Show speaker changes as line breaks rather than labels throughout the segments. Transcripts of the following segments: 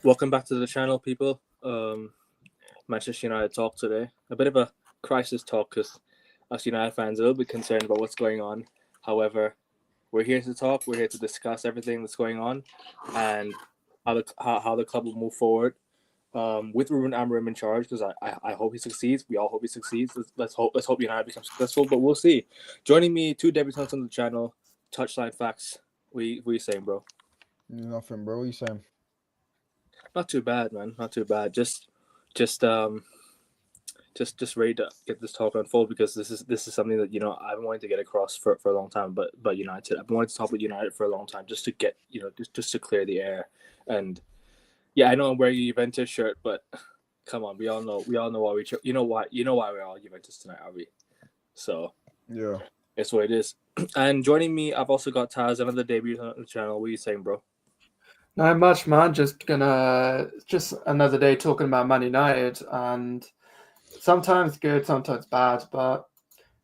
Welcome back to the channel, people. Manchester United talk today. A bit of a crisis talk because us United fans are a little bit concerned about what's going on. However, we're here to talk. We're here to discuss everything that's going on and how the club will move forward. With Ruben Amorim in charge, because I hope he succeeds. We all hope he succeeds. Let's hope United becomes successful, but we'll see. Joining me, two debutants on the channel, Touchline Facts. What you saying, bro?
Nothing, bro. What you saying?
Not too bad, man. Not too bad. Just just ready to get this talk unfold because this is something that I've been wanting to get across for a long time. But United, I've been wanting to talk with United for a long time just to get just to clear the air. And yeah, I know I'm wearing a Juventus shirt, but come on, we all know why why we're all Juventus tonight, are we? So
Yeah.
it's what it is. And joining me, I've also got Taz, another debut on the channel. What are you saying, bro?
Not much, man. Just another day talking about Man United, and sometimes good, sometimes bad. But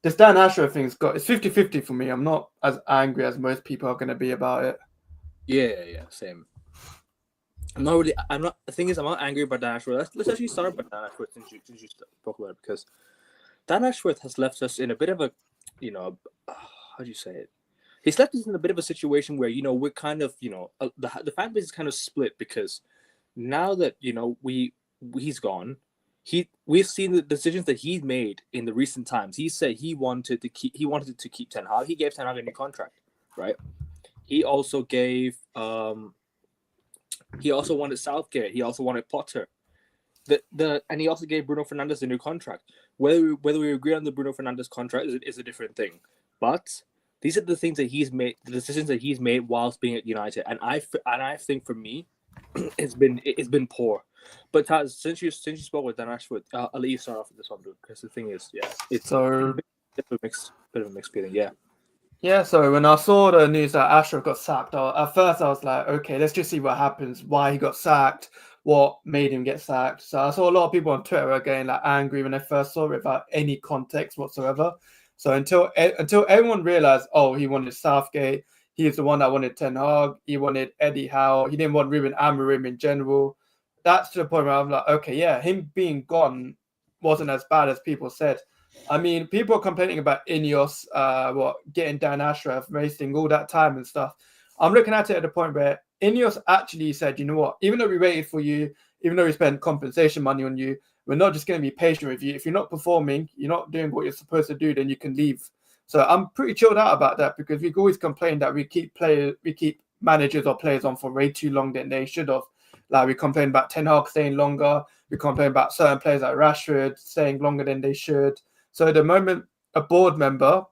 this Dan Ashworth thing's it's 50-50 for me. I'm not as angry as most people are going to be about it.
Yeah, same. I'm not really. I'm not. The thing is, I'm not angry about Dan Ashworth. Let's actually start with Dan Ashworth since you spoke about it, because Dan Ashworth has left us in a bit of a, how do you say it? He's left us in a bit of a situation where we're kind of the fan base is kind of split, because now that he's gone, we've seen the decisions that he's made in the recent times. He said he wanted to keep Ten Hag. He gave Ten Hag a new contract, right? He also gave he also wanted Southgate. He also wanted Potter. And he also gave Bruno Fernandes a new contract. Whether we agree on the Bruno Fernandes contract is a different thing. But these are the things that he's made, the decisions that he's made whilst being at United, and I think for me, it's been poor. But Taz, since you spoke with Dan Ashworth, I'll let you start off with this one, dude. Because the thing is, yeah, it's
So
a bit of a mixed feeling, yeah.
yeah, so when I saw the news that Ashworth got sacked, at first I was like, okay, let's just see what happens. Why he got sacked? What made him get sacked? So I saw a lot of people on Twitter getting like angry when they first saw it without any context whatsoever. So until everyone realized, oh, he wanted Southgate, he's the one that wanted Ten Hag, he wanted Eddie Howe, he didn't want Ruben Amorim in general. That's to the point where I'm like, okay, yeah, him being gone wasn't as bad as people said. I mean, people are complaining about Ineos, getting Dan Ashworth, wasting all that time and stuff. I'm looking at it at the point where Ineos actually said, you know what, even though we waited for you, even though we spent compensation money on you, we're not just going to be patient with you. If you're not performing, you're not doing what you're supposed to do, then you can leave. So I'm pretty chilled out about that, because we've always complained that we keep managers or players on for way too long than they should have. Like, we complain about Ten Hag staying longer. We complain about certain players like Rashford staying longer than they should. So the moment a board member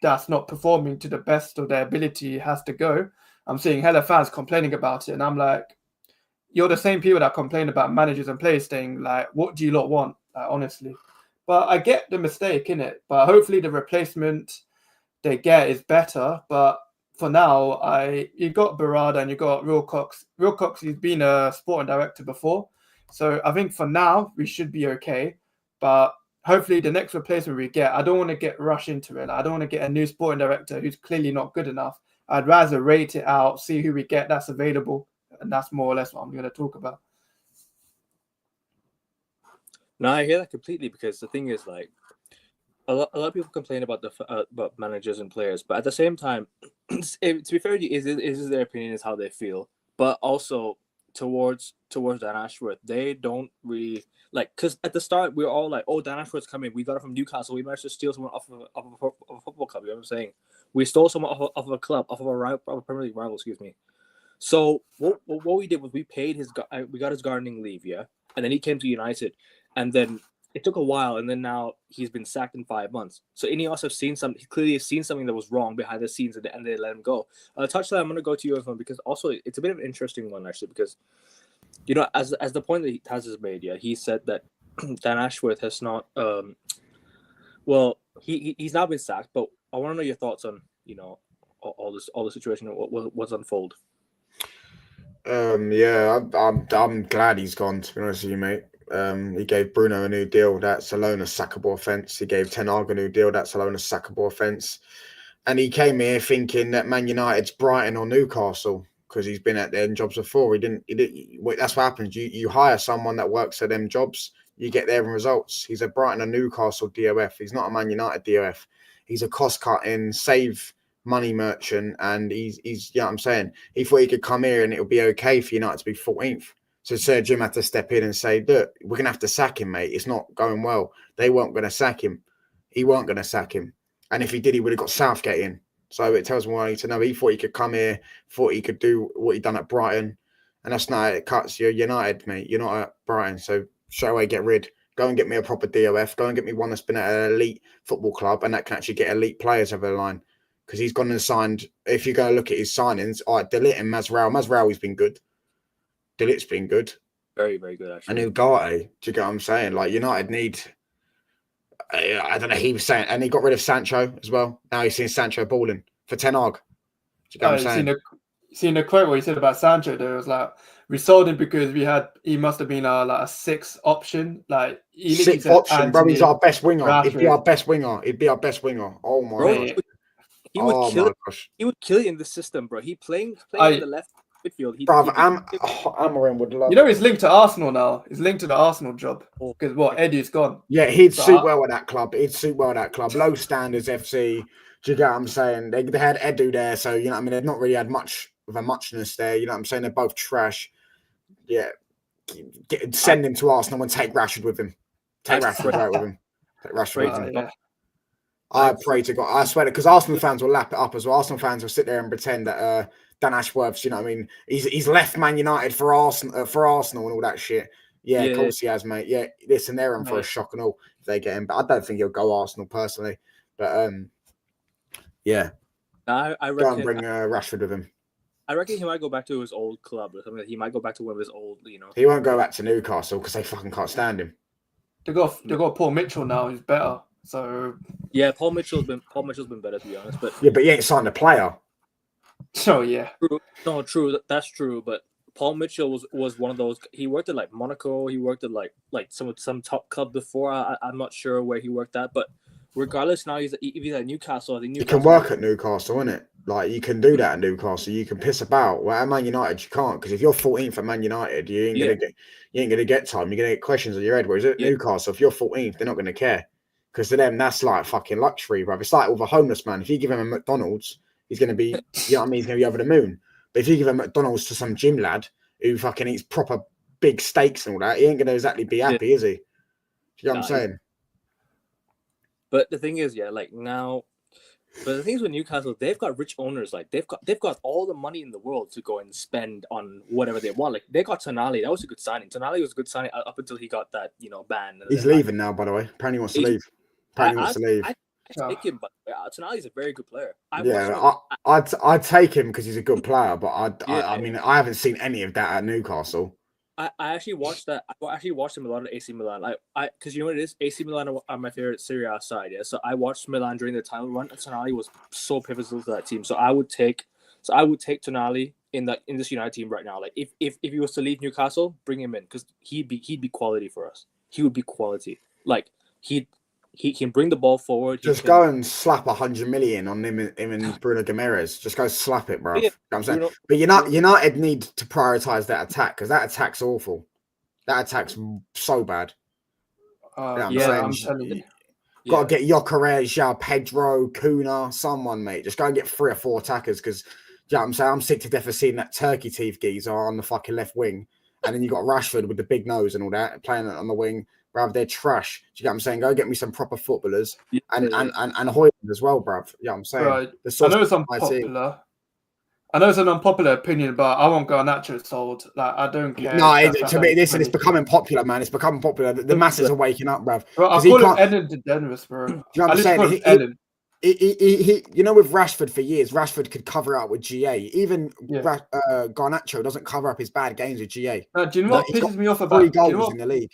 that's not performing to the best of their ability has to go, I'm seeing hella fans complaining about it. And I'm like, you're the same people that complain about managers and players staying. Like, what do you lot want? Like, honestly. But I get the mistake in it. But hopefully the replacement they get is better. But for now, you got Barada and you got Wilcox. Wilcox, he's been a sporting director before. So I think for now, we should be okay. But hopefully the next replacement we get, I don't want to get rushed into it. I don't want to get a new sporting director who's clearly not good enough. I'd rather rate it out, see who we get that's available. And that's more or less what I'm going to talk about.
No, I hear that completely, because the thing is, like, a lot of people complain about about managers and players, but at the same time, to be fair, is their opinion, is how they feel. But also towards Dan Ashworth, they don't really like, because at the start we were all like, "Oh, Dan Ashworth's coming. We got it from Newcastle. We managed to steal someone off of a football club." You know what I'm saying? We stole someone off of a club, off of a Premier League rival. Excuse me. So what we did was we got his gardening leave, yeah, and then he came to United, and then it took a while, and then now he's been sacked in 5 months. So Ineos have seen he clearly has seen something that was wrong behind the scenes, and they let him go. Touchline, I'm going to go to you, Evan, because also it's a bit of an interesting one, actually, because as the point that Taz has made, yeah, he said that Dan Ashworth has not well, he's now been sacked, but I want to know your thoughts on all the situation, what's unfold.
Yeah, I'm glad he's gone, to be honest with you, mate. He gave Bruno a new deal. That's alone a sackable offence. He gave Ten Hag a new deal. That's alone a sackable offence. And he came here thinking that Man United's Brighton or Newcastle. because he's been at them jobs before. He didn't. That's what happens. You hire someone that works at them jobs, you get their results. He's a Brighton and Newcastle DOF. He's not a Man United DOF. He's a cost cutting, save money merchant, and he's you know what I'm saying. He thought he could come here and it'll be okay for United to be 14th. So Sir Jim had to step in and say, look, we're gonna have to sack him, mate. It's not going well. They weren't gonna sack him. He weren't gonna sack him. And if he did, he would have got Southgate in. So it tells me what I need to know. He thought he could come here, thought he could do what he done at Brighton. And that's not it cuts. You're United, mate. You're not at Brighton. So straight away, get rid. Go and get me a proper DOF. Go and get me one that's been at an elite football club and that can actually get elite players over the line. Because he's gone and signed. If you go look at his signings, all right, Delit and Masraoui. Masraoui's been good. Delit's been good.
Very, very good, actually.
And Ugarte. Do you get what I'm saying? Like, United need... I don't know. He was saying... And he got rid of Sancho as well. Now he's seeing Sancho balling for Ten Hag. Do you get what I'm saying?
Seen the quote what he said about Sancho there. It was like, we sold him because he must have been like a sixth option. Like,
sixth option, bro. He's our best winger. Rashford. He'd be our best winger. He'd be our best winger. Oh my god.
He would kill it in the system, bro. He playing in the left midfield.
Amorim would love.
You know, he's linked to Arsenal now. He's linked to the Arsenal job because Eddie's gone.
Yeah, he'd suit well at that club. Low standards FC. Do you get what I'm saying? They had Edu there, so you know what I mean. They've not really had much of a muchness there. You know what I'm saying? They're both trash. Yeah, send him to Arsenal and take Rashford with him. Take Rashford out with him. Take Rashford with him. Yeah. I pray to God. I swear because Arsenal fans will lap it up as well. Arsenal fans will sit there and pretend that Dan Ashworth, you know what I mean? He's left Man United for Arsenal and all that shit. Yeah, of course he has, mate. Yeah, listen, they're in for a shock and all if they get him. But I don't think he'll go Arsenal personally. But yeah.
I reckon,
go and bring Rashford with him.
I reckon he might go back to his old club or something. He might go back to one of his old, you know.
He won't go back to Newcastle because they fucking can't stand him.
They got Paul Mitchell now. He's better. So
yeah, Paul Mitchell's been better to be honest. But
yeah, but he ain't signed a player.
So yeah,
true. That's true. But Paul Mitchell was one of those. He worked at like Monaco. He worked at like some top club before. I'm not sure where he worked at, but regardless, now he's at Newcastle. I think
Newcastle. You can work at Newcastle, innit? Like you can do that at Newcastle. You can piss about. Well, at Man United, you can't because if you're 14th at Man United, you ain't gonna get time. You're gonna get questions on your head. Whereas at Newcastle, if you're 14th, they're not gonna care because to them that's like fucking luxury, bro. It's like with a homeless man. If you give him a McDonald's, he's gonna be, you know what I mean? He's gonna be over the moon. But if you give a McDonald's to some gym lad who fucking eats proper big steaks and all that, he ain't gonna exactly be happy, is he? Do you know what I'm saying?
But the thing is, but the thing is with Newcastle, they've got rich owners. Like they've got all the money in the world to go and spend on whatever they want. Like they got Tonali. That was a good signing. Tonali was a good signing up until he got that, ban.
He's leaving now, by the way. Apparently he wants to leave. I
take him, but Tonali's a very good player.
I'd take him because he's a good player, but I mean, I haven't seen any of that at Newcastle.
I actually watched that. I actually watched him a lot at AC Milan. Because you know what it is? AC Milan are my favorite Serie A side. Yeah, so I watched Milan during the title run, and Tonali was so pivotal to that team. So I would take Tonali in this United team right now. Like if he was to leave Newcastle, bring him in because he'd be quality for us. He would be quality. Like he can bring the ball forward.
Just go and slap 100 million on him and Bruno Guimaraes. Just go slap it, bro.
Yeah,
you know what I'm saying? But United need to prioritize that attack because that attack's awful. That attack's so bad.
I'm telling you.
Got to get Gyökeres, Pedro, Kuna, someone, mate. Just go and get 3 or 4 attackers because, you know what I'm saying? I'm sick to death of seeing that turkey teeth geezer on the fucking left wing. And then you got Rashford with the big nose and all that, playing on the wing. Bruv, they're trash. Do you get what I'm saying? Go get me some proper footballers and Hoyland as well, bruv. Yeah, I'm saying.
Right. I know it's unpopular. I know it's an unpopular opinion, but I won't go Nacho sold. Like, I don't care.
No, to me, listen, it's becoming popular, man. It's becoming popular. The masses are waking up, bruv.
Bro, I call him Eden DeGeneres, bro.
Do you know what I'm saying? He, you know, with Rashford for years, Rashford could cover up with GA. Even Garnacho doesn't cover up his bad games with GA.
Do you know what pisses me off about
3 goals in the league?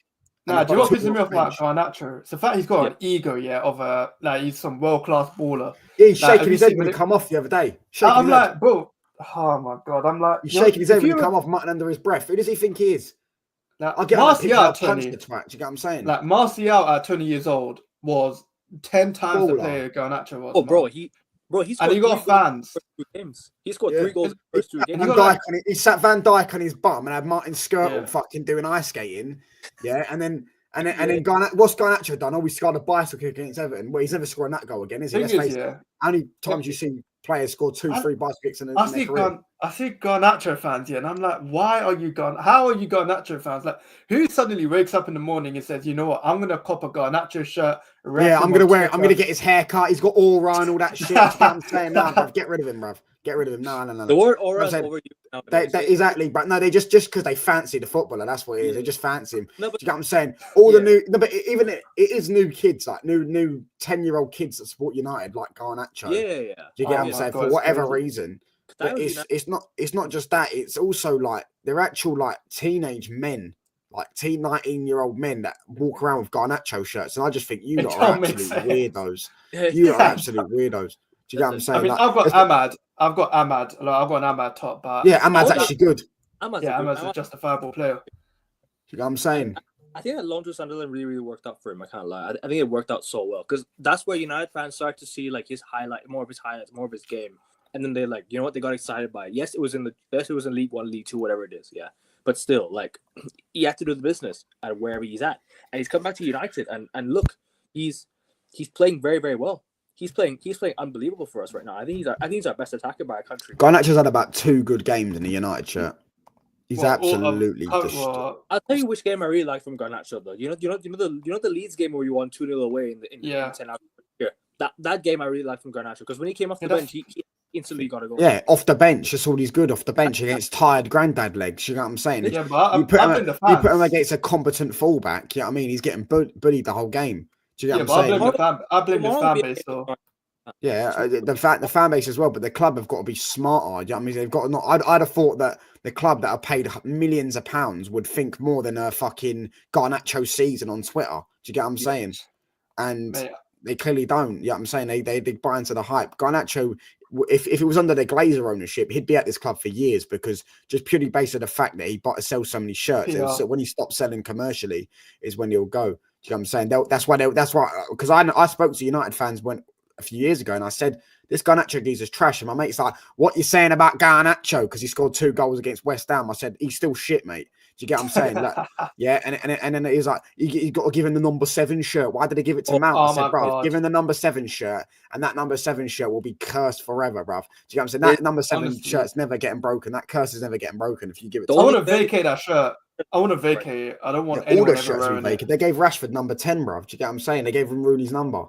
Do you know what pisses me off about Garnacho? It's the fact he's got an ego, of he's some world-class baller.
Yeah, he's shaking his head when he come off the other day.
I'm like, bro, oh my God, I'm like...
He's shaking his head when he come off, mutton under his breath. Who does he think he is?
Like,
I'll get
Martial
at 20. Do you get what I'm saying?
Like, Martial at 20 years old was 10 times the player Garnacho was.
Oh, bro, he Bro, he
And
scored
you got
3 goals
fans.
in the first 2 games. He scored
Yeah.
3 goals in the first 2 games.
you got
He sat Van Dijk on his bum and had Martin Skirtle
Yeah.
fucking doing ice skating. Yeah, and then
Yeah.
what's Garnacho done? Oh, we scored a bicycle kick against Everton. Well, he's never scoring that goal again, is he?
Thing
Let's
is,
face it.
yeah,
How many times you see players score 2-3 bicycle kicks in
I
their
see
career?
I see Garnacho fans, yeah, and I'm like, why are you how are you Garnacho fans? Like, who suddenly wakes up in the morning and says, you know what, I'm gonna cop a Garnacho shirt.
Yeah, I'm gonna wear it. I'm gonna get his hair cut. He's got aura and all that shit. You know what I'm saying? Nah, bruv, get rid of him, bruv. Get rid of him. No.
The word aura is overused nowadays.
Exactly, but no, they just because they fancy the footballer. That's what it is.
Yeah.
They just fancy him.
No,
Do
but
you get what I'm saying? All the
Yeah.
new, no, but even it is new kids, like new 10-year-old kids that support United, like Garnacho.
yeah.
Do you get
Oh
what I'm
my
saying?
God,
For
it's
whatever
crazy.
reason.
That
But
was
it's not just that. It's also like they're actual like teenage men, like 19-year-old men that walk around with Garnacho shirts, and I just think you
It
lot are
don't make
absolute
sense.
weirdos.
Yeah.
You lot are absolute weirdos. Do you get what I'm saying?
I mean,
Like,
I've got
it's-
Ahmad. I've got an Ahmad top, but
yeah, Ahmad's
Ahmad-
actually good. Do
Ahmad's a justifiable player.
you know what I'm saying?
I think that loan to Sunderland really worked out for him. I can't lie. I think it worked out so well because that's where United fans start to see like more of his highlights, more of his game, and then they like, you know what, they got excited by it. Yes, it was in League One, League Two, whatever it is. Yeah, but still, like, he had to do the business at wherever he's at, and he's come back to United, and look, he's playing very, very well. He's playing unbelievable for us right now. I think he's our best attacker by a country.
Garnacho's had about 2 good games in the United shirt. He's
Well,
absolutely
I'll tell you which game I really like from Garnacho though. You know the Leeds game where we won 2-0 away in 10 hours here. That game I really like from Garnacho because when he came off the bench, he instantly got a goal.
Yeah, off the bench. That's all he's good off the bench against tired granddad legs. You know what I'm saying?
Yeah, but
you put him against a competent fullback. You know what I mean? He's getting bullied the whole game. Do you know what I'm saying?
I blame the fan base though.
Yeah, the fan base as well, but the club have got to be smarter. You know what I mean? They've got to not. I'd have thought that the club that are paid millions of pounds would think more than a fucking Garnacho season on Twitter. Do you get what I'm saying? And they clearly don't. You know what I'm saying? They buy into the hype. Garnacho, if it was under the Glazer ownership, he'd be at this club for years because just purely based on the fact that he sells so many shirts. Yeah. And so when he stops selling commercially is when he'll go. Do you know what I'm saying? That's why because I spoke to United fans a few years ago, and I said, this Garnacho geezer's trash. And my mate's like, what you saying about Garnacho? Because he scored 2 goals against West Ham. I said, he's still shit, mate. Do you get what I'm saying? Like, yeah, and then he was like, you got to give him the number 7 shirt. Why did they give it to Mount? I said, bro, give him the number 7 shirt, and that number 7 shirt will be cursed forever, bro. Do you get what I'm saying? That number 7 shirt's never getting broken. That curse is never getting broken if you give it to
I want to vacate that shirt. I want to vacate it. I don't want anyone
all the shirts to be vacated. They gave Rashford number 10, bro. Do you get what I'm saying? They gave him Rooney's number.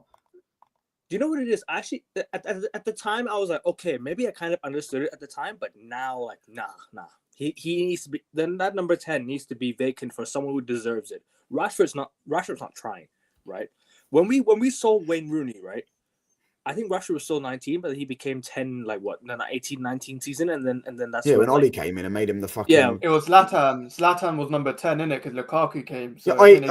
Do you know what it is? Actually, at the time, I was like, okay, maybe I kind of understood it at the time, but now, like, nah. He needs to be. Then that number 10 needs to be vacant for someone who deserves it. Rashford's not trying, right? When we sold Wayne Rooney, right? I think Rashford was still 19, but he became 10, like what? No, 18, 19 season, and then that's
when Ollie came in and made him the fucking.
Yeah,
it was Zlatan. Zlatan was number 10 in it because Lukaku came. So
on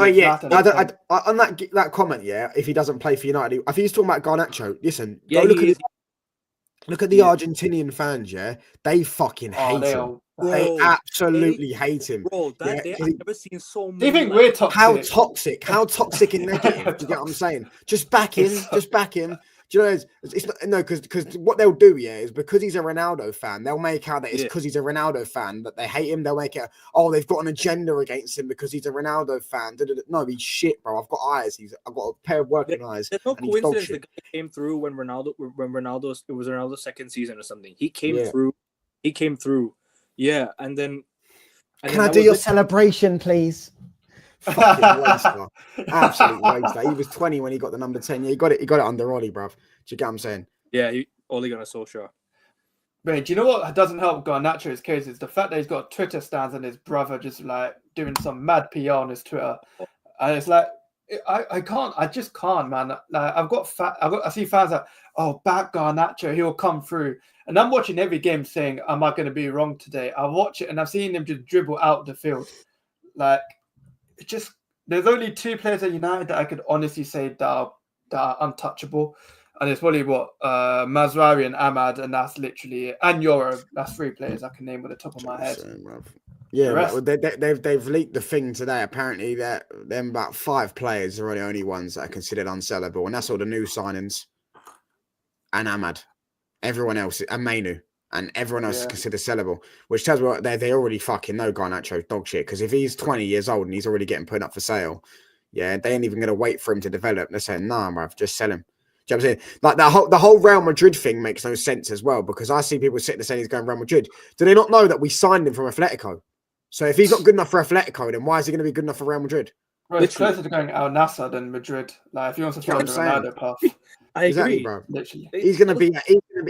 that comment, yeah. If he doesn't play for United, if he's talking about Garnacho, listen, look at the Argentinian fans, yeah. They fucking hate him. They absolutely hate him.
Bro, I've never seen so many.
Do you think we're toxic?
How toxic and negative? Do you get what I'm saying? Just back him. Do you know, it's not, no, because what they'll do, yeah, is because he's a Ronaldo fan, they'll make out that it's because he's a Ronaldo fan that they hate him. They'll make it, they've got an agenda against him because he's a Ronaldo fan. No, he's shit, bro. I've got eyes. I've got a pair of working eyes.
There's no coincidence the guy came through when Ronaldo's it was Ronaldo's second season or something. He came through. Yeah, and then
can I do your celebration, please? Fucking waster. Absolute waster. He was 20 when he got the number 10. Yeah, he got it under Ollie, bruv. Do you get what I'm saying?
Yeah, Ollie got a social.
But do you know what doesn't help Garnacho's case is the fact that he's got Twitter stands and his brother just like doing some mad PR on his Twitter. And it's like I just can't, man. Like I see fans like, back Garnacho, he'll come through. And I'm watching every game saying, am I going to be wrong today? I watch it and I've seen him just dribble out the field. Like, it just, there's only 2 players at United that I could honestly say that are untouchable. And it's probably Mazraoui and Ahmad, and that's literally it. And Euro, that's 3 players I can name at the top of my head.
Yeah, they've leaked the thing today. Apparently, that them about 5 players are the only ones that are considered unsellable, and that's all the new signings. And Ahmad. Everyone else, and Mainu, and everyone else is
Yeah.
considered sellable, which tells me what they already fucking know Garnacho's dog shit. Because if he's 20 years old and he's already getting put up for sale, yeah, they ain't even going to wait for him to develop. They're saying, nah, bruv, just sell him. Do you know what I'm saying? Like the whole Real Madrid thing makes no sense as well, because I see people sitting there saying he's going Real Madrid. Do they not know that we signed him from Atletico? So if he's not good enough for Atletico, then why is he going to be good enough for Real Madrid?
Bro, it's closer to going Al Nassr than Madrid. Like, if he wants to follow the Ronaldo path.
I
Exactly,
agree,
bro.
Literally.
He's going to be.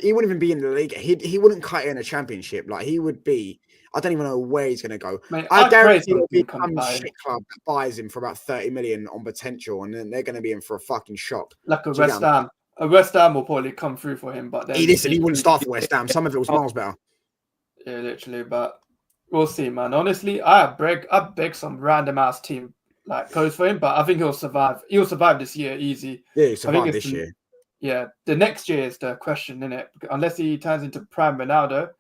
He wouldn't even be in the league. He wouldn't cut it in a championship. Like he would be. I don't even know where he's going to go.
Mate,
I guarantee
there'll
be some shit club that buys him for about 30 million on potential, and then they're going to be in for a fucking shock.
Like a West Ham. A West Ham will probably come through for him, but then
He wouldn't start for West Ham. Some of it was miles better.
Yeah, literally. But we'll see, man. Honestly, I beg some random ass team like goes for him, but I think he'll survive. He'll survive this year easy.
Yeah, he survived this year.
Yeah, the next year is the question, isn't it? Unless he turns into prime Ronaldo.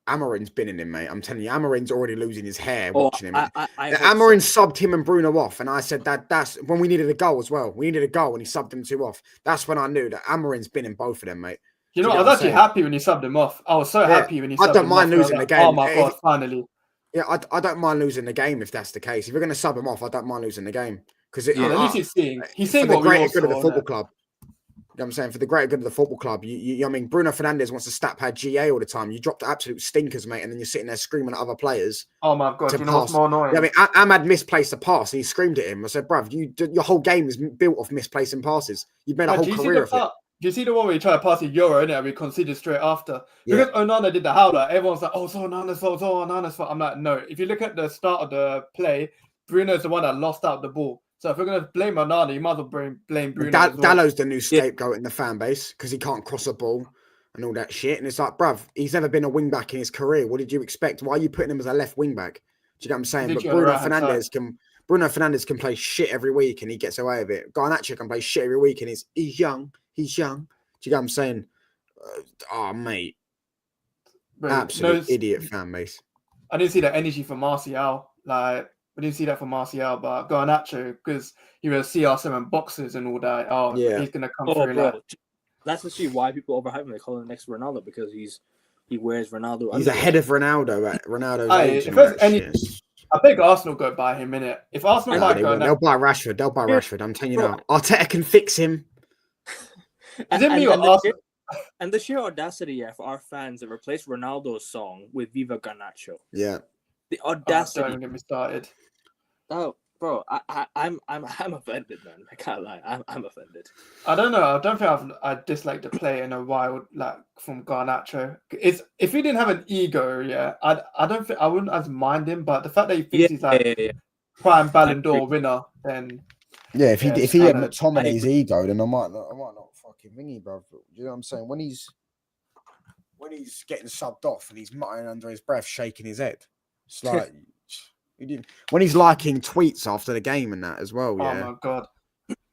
Amorin's been in him, mate. I'm telling you, Amorin's already losing his hair watching him.
Amorin
subbed him and Bruno off, and I said that's when we needed a goal as well. We needed a goal, and he subbed them two off. That's when I knew that Amorin's been in both of them, mate.
You know, I was actually happy when he subbed him off. I was so happy when he subbed him off.
I don't mind losing the game.
Oh my God, finally.
Yeah, I don't mind losing the game if that's the case. If you're going to sub him off, I don't mind losing the game. Because
at least he's seeing
for the greater good of the football club. You know what I'm saying? For the greater good of the football club. I mean, Bruno Fernandes wants to stat pad GA all the time. You drop the absolute stinkers, mate, and then you're sitting there screaming at other players.
Oh my God, you know what's more annoying?
Yeah, I mean, Ahmad misplaced a pass and he screamed at him. I said, bruv, your whole game is built off misplacing passes. You've made a whole career of it.
Do you see the one where he tried to pass a Euro in it and we conceded straight after? Because Onana did the howler, everyone's like, oh, it's Onana's fault, I'm like, no. If you look at the start of the play, Bruno's the one that lost out the ball. So if we're going to blame Onana, you might as well blame Bruno.
Dallow's the new scapegoat in the fan base because he can't cross a ball and all that shit. And it's like, bruv, he's never been a wing back in his career. What did you expect? Why are you putting him as a left wing back? Do you know what I'm saying? But Bruno Fernandes can play shit every week and he gets away with it. Garnacho can play shit every week and he's young. He's young. Do you know what I'm saying? Oh, mate. Absolute idiot fan base.
I didn't see that energy from Martial. Like, we didn't see that from Martial, but Garnacho, because he was CR7 boxes and all that. Oh, yeah. He's going to come through.
Bro. That's actually why people overhype him. They call him the next Ronaldo because he wears Ronaldo.
He's ahead of Ronaldo at Ronaldo's age.
I think Arsenal go buy him, innit? If Arsenal
they'll buy Rashford. They'll buy Rashford. I'm telling you now. Arteta can fix him.
Is it me or Arsenal?
And the sheer audacity for our fans to replace Ronaldo's song with Viva Garnacho.
Yeah.
The audacity.
Don't even get me started.
Oh, bro, I'm offended, man. I can't lie. I'm offended.
I don't know. I don't think I dislike the play in a while, like from Garnacho. If he didn't have an ego, I don't think I wouldn't as mind him. But the fact that he thinks he's like prime Ballon d'Or winner, then
if he had McTominay's ego, then I might not fucking ring you, bro. You know what I'm saying? When he's getting subbed off and he's muttering under his breath, shaking his head, it's like. When he's liking tweets after the game and that as well,
Oh my God.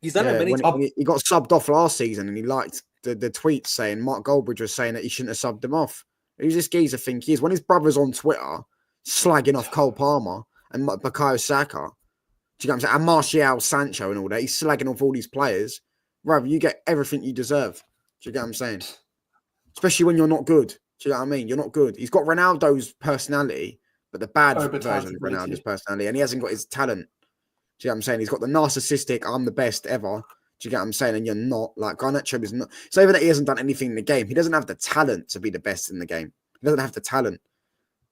He's done it many
times. He got subbed off last season and he liked the tweets saying Mark Goldbridge was saying that he shouldn't have subbed him off. Who's this geezer think he is? When his brother's on Twitter slagging off Cole Palmer and Bukayo Saka, do you know what I'm saying? And Martial, Sancho and all that, he's slagging off all these players. Bro, you get everything you deserve. Do you get what I'm saying? Especially when you're not good. Do you know what I mean? You're not good. He's got Ronaldo's personality, but the bad version of Ronaldo's personality, and he hasn't got his talent. Do you know what I'm saying? He's got the narcissistic, I'm the best ever. Do you get what I'm saying? And you're not. Like, Garnacho is not. It's not even that he hasn't done anything in the game. He doesn't have the talent to be the best in the game. He doesn't have the talent.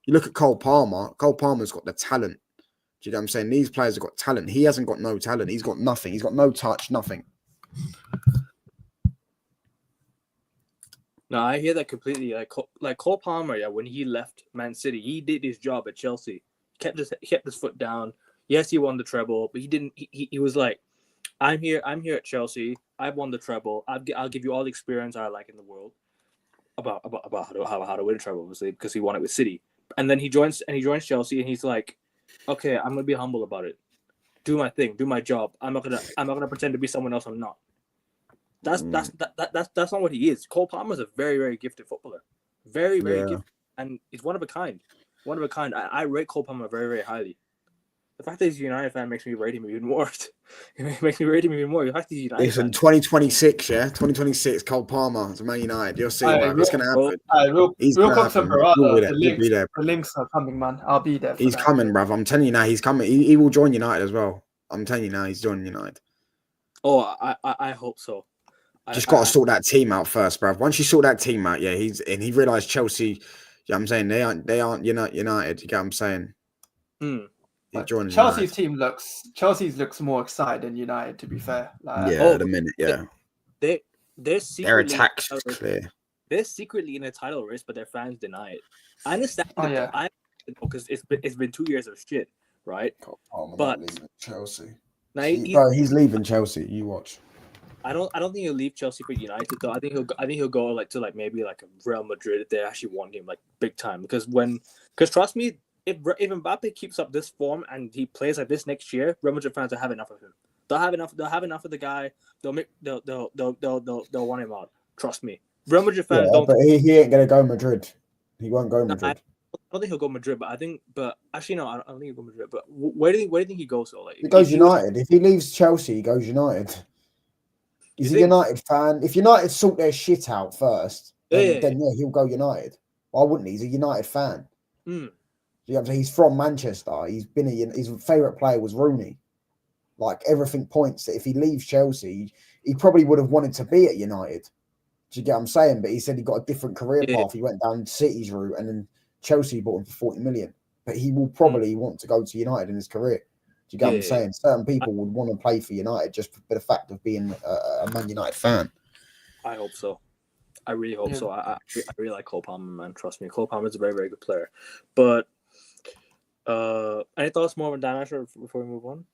You look at Cole Palmer. Cole Palmer's got the talent. Do you know what I'm saying? These players have got talent. He hasn't got no talent. He's got nothing. He's got no touch, nothing.
No, I hear that completely. Like Cole Palmer, when he left Man City, he did his job at Chelsea. He kept his foot down. Yes, he won the treble, but he didn't. He was like, I'm here at Chelsea. I've won the treble. I'll give you all the experience I like in the world about how to win a treble, obviously, because he won it with City. And then he joins Chelsea, and he's like, okay, I'm gonna be humble about it. Do my thing, do my job. I'm not gonna pretend to be someone else I'm not. That's not what he is. Cole Palmer is a very, very gifted footballer. Very, very gifted. And he's one of a kind. I rate Cole Palmer very, very highly. The fact that he's a United fan makes me rate him even more. It makes me rate him even more. You have to United.
Listen,
fan.
2026, yeah, 2026. Cole Palmer to Man United. You'll see, man. It's gonna happen. He's
Real
gonna
cops and
happen. We'll be
Barada,
there. We'll be there.
the links are coming, man. I'll be there. For
He's
that.
coming, bruv. I'm telling you now. He's coming. He will join United as well. I'm telling you now. He's joining United.
Oh, I hope so.
Just got to sort that team out first, bruv. Once you sort that team out, yeah, he realised Chelsea. You know what I'm saying? They aren't United. You get what I'm saying? He's joining
Chelsea's
United.
Chelsea's looks more excited than United, to be fair. Like,
Yeah, at a minute, yeah.
They're
Their
secretly
attack's clear.
they're secretly in a title race, but their fans deny it. I understand.
yeah.
Because it's been 2 years of shit, right?
But leaving Chelsea.
Now
He's leaving Chelsea. You watch.
I don't think he'll leave Chelsea for United though. I think he'll go to maybe like a Real Madrid if they actually want him like big time. Because trust me, if Mbappe keeps up this form and he plays like this next year, Real Madrid fans will have enough of him. They'll have enough of the guy. They'll want him out. Trust me. Real Madrid fans don't.
But he ain't gonna go Madrid. He won't go Madrid.
I don't think he'll go Madrid, but actually no, I don't think he'll go Madrid. But where do you think he goes though? Like
he goes United. If he leaves Chelsea, he goes United. He's a United fan. If United sort their shit out first, then he'll go United. Why wouldn't he? He's a United fan. He's from Manchester. His favourite player was Rooney. Like everything points that if he leaves Chelsea, he probably would have wanted to be at United. Do you get what I'm saying? But he said he got a different career path. He went down City's route, and then Chelsea bought him for 40 million. But he will probably want to go to United in his career. Do you get what I'm saying? Certain people would want to play for United just for the fact of being a Man United fan.
I hope so. I really hope so. I really like Cole Palmer, man. Trust me. Cole Palmer is a very, very good player. But any thoughts more on Dan Ashworth before we move on?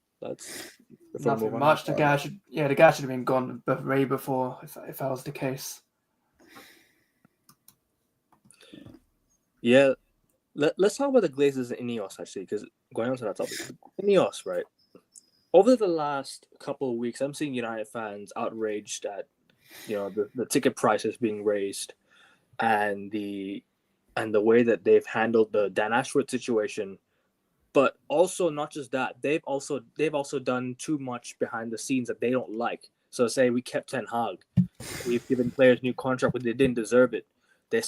Nothing much. The guy should have been gone way before if that was the case.
Yeah. Let's talk about the Glazers and Ineos, actually, because going on to that topic. Ineos, right? Over the last couple of weeks, I'm seeing United fans outraged at, the ticket prices being raised and the way that they've handled the Dan Ashworth situation. But also not just that, they've also done too much behind the scenes that they don't like. So say we kept Ten Hag, we've given players new contract when they didn't deserve it. They're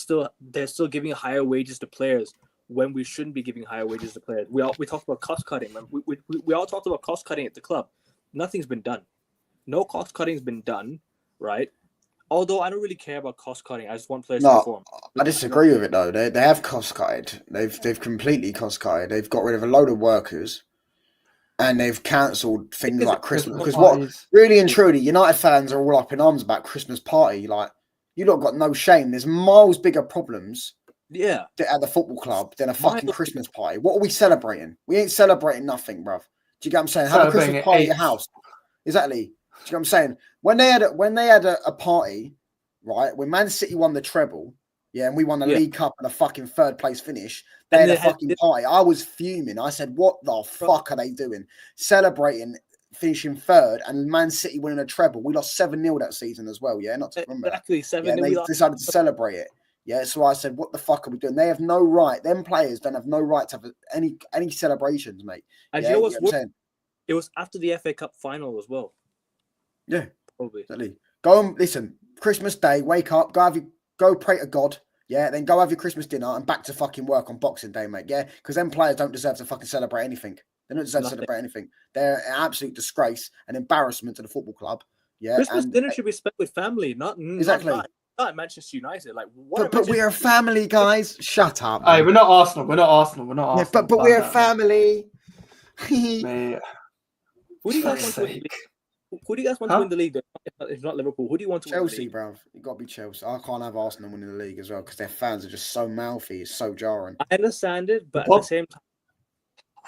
still giving higher wages to players when we shouldn't be giving higher wages to players. We talked about cost cutting. We all talked about cost cutting at the club. Nothing's been done. No cost cutting's been done, right? Although I don't really care about cost cutting. I just want players to perform.
I disagree with it though. They have cost cutted. They've completely cost cutted. They've got rid of a load of workers, and they've cancelled things like Christmas. Because what really and truly, United fans are all up in arms about Christmas party. Like you lot got no shame. There's miles bigger problems.
Yeah,
at the football club than a fucking Christmas party. What are we celebrating? We ain't celebrating nothing, bruv. Do you get what I'm saying? Have a Christmas party at your house. Exactly. Do you get what I'm saying? When they had a party, right? When Man City won the treble, and we won the League Cup and a fucking third place finish, they had a fucking party. I was fuming. I said, "What the fuck are they doing? Celebrating finishing third and Man City winning a treble. We lost 7-0 that season as well. Yeah, not to remember
exactly 7-0.
They decided to celebrate it. Yeah, so I said, what the fuck are we doing? They have no right. Them players don't have no right to have any celebrations, mate.
And you know what's saying? It was after the FA Cup final as well.
Yeah,
probably.
Exactly. Go and listen. Christmas Day, wake up, go pray to God. Yeah, then go have your Christmas dinner and back to fucking work on Boxing Day, mate. Yeah, because them players don't deserve to fucking celebrate anything. They don't deserve to celebrate anything. They're an absolute disgrace, an embarrassment to the football club. Yeah,
Christmas dinner should be spent with family, not Not Manchester United. Like,
but we're a family, guys. Shut up.
Hey, we're not Arsenal. We're not Arsenal.
Yeah, but we're a family.
Who do you guys want to win the league? Who do you guys want to win the league? If not Liverpool, who do you want to win the league?
Chelsea, bruv. You got to be Chelsea. I can't have Arsenal winning the league as well because their fans are just so mouthy. It's so jarring.
I understand it, but at the same time,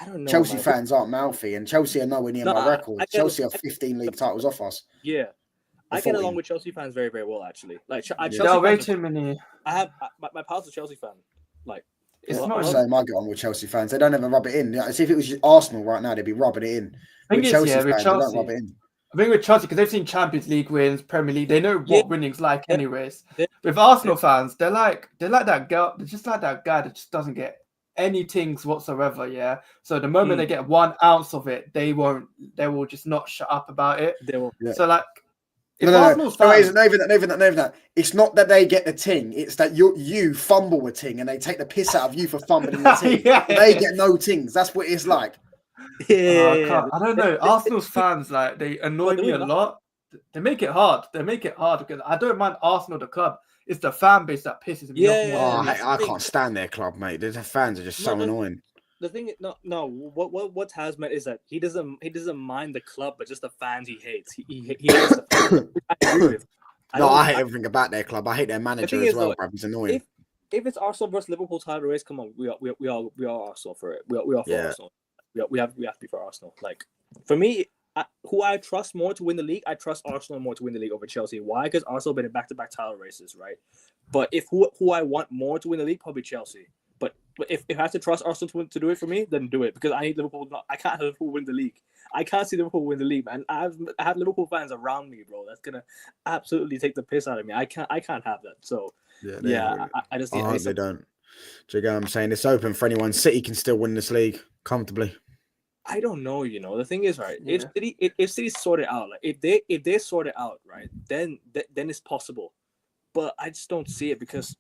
I don't know.
Chelsea fans aren't mouthy, and Chelsea are nowhere near my record. Chelsea are 15 league titles off us.
Yeah. I get along with Chelsea fans very, very well, actually. Like,
there are way too many.
I have my pal's a Chelsea fan. Like,
it's not the same. I get on with Chelsea fans. They don't ever rub it in. As if it was Arsenal right now, they'd be rubbing it in. With Chelsea fans, they don't rub it in.
I think with Chelsea, because they've seen Champions League wins, Premier League, they know what winning's like, anyways. With Arsenal fans, they're like that girl. They're just like that guy that just doesn't get any things whatsoever. Yeah. So the moment they get 1 ounce of it, they will just not shut up about it.
They will.
Yeah.
So like, if
No,
Arsenal's fans,
it's not even that. It's not that they get the ting. It's that you fumble a ting and they take the piss out of you for fumbling the ting.
Yeah.
They get no tings. That's what it's like.
I don't know. Arsenal's fans, like, they annoy me a lot. They make it hard. Because I don't mind Arsenal, the club. It's the fan base that pisses me off.
Oh, I can't stand their club, mate. The fans are just so annoying.
The thing is, what Taz meant is that he doesn't mind the club, but just the fans he hates. He hates the fans. I agree with.
I hate everything about their club. I hate their manager as well, bro. He's annoying.
If it's Arsenal versus Liverpool title race, come on, we are Arsenal for it. We are for Arsenal. We have to be for Arsenal. Like, for me, who I trust more to win the league, I trust Arsenal more to win the league over Chelsea. Why? Because Arsenal been in back-to-back title races, right? But if who I want more to win the league, probably Chelsea. But if I have to trust Arsenal to do it for me, then do it, because I need Liverpool. I can't have Liverpool win the league. I can't see Liverpool win the league, man. I have Liverpool fans around me, bro. That's gonna absolutely take the piss out of me. I can't have that. So I just
hope they don't. Do you get what I'm saying? It's open for anyone. City can still win this league comfortably.
I don't know. The thing is, right? If City sort it out, like if they sort it out, right, then it's possible. But I just don't see it, because,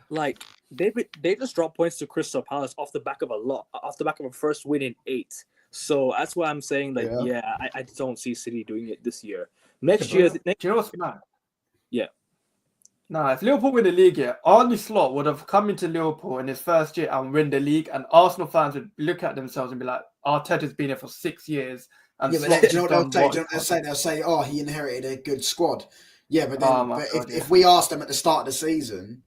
like, they just dropped points to Crystal Palace off the back of a first win in 8. So that's why I'm saying, like, I don't see City doing it this year. Next year,
do you know what's mad?
Yeah.
Nah, if Liverpool win the league, Arne Slot would have come into Liverpool in his first year and win the league, and Arsenal fans would look at themselves and be like, Arteta's been here for 6 years. And
do you know what they'll say? They'll say, oh, he inherited a good squad. Yeah, but then if we asked them at the start of the season,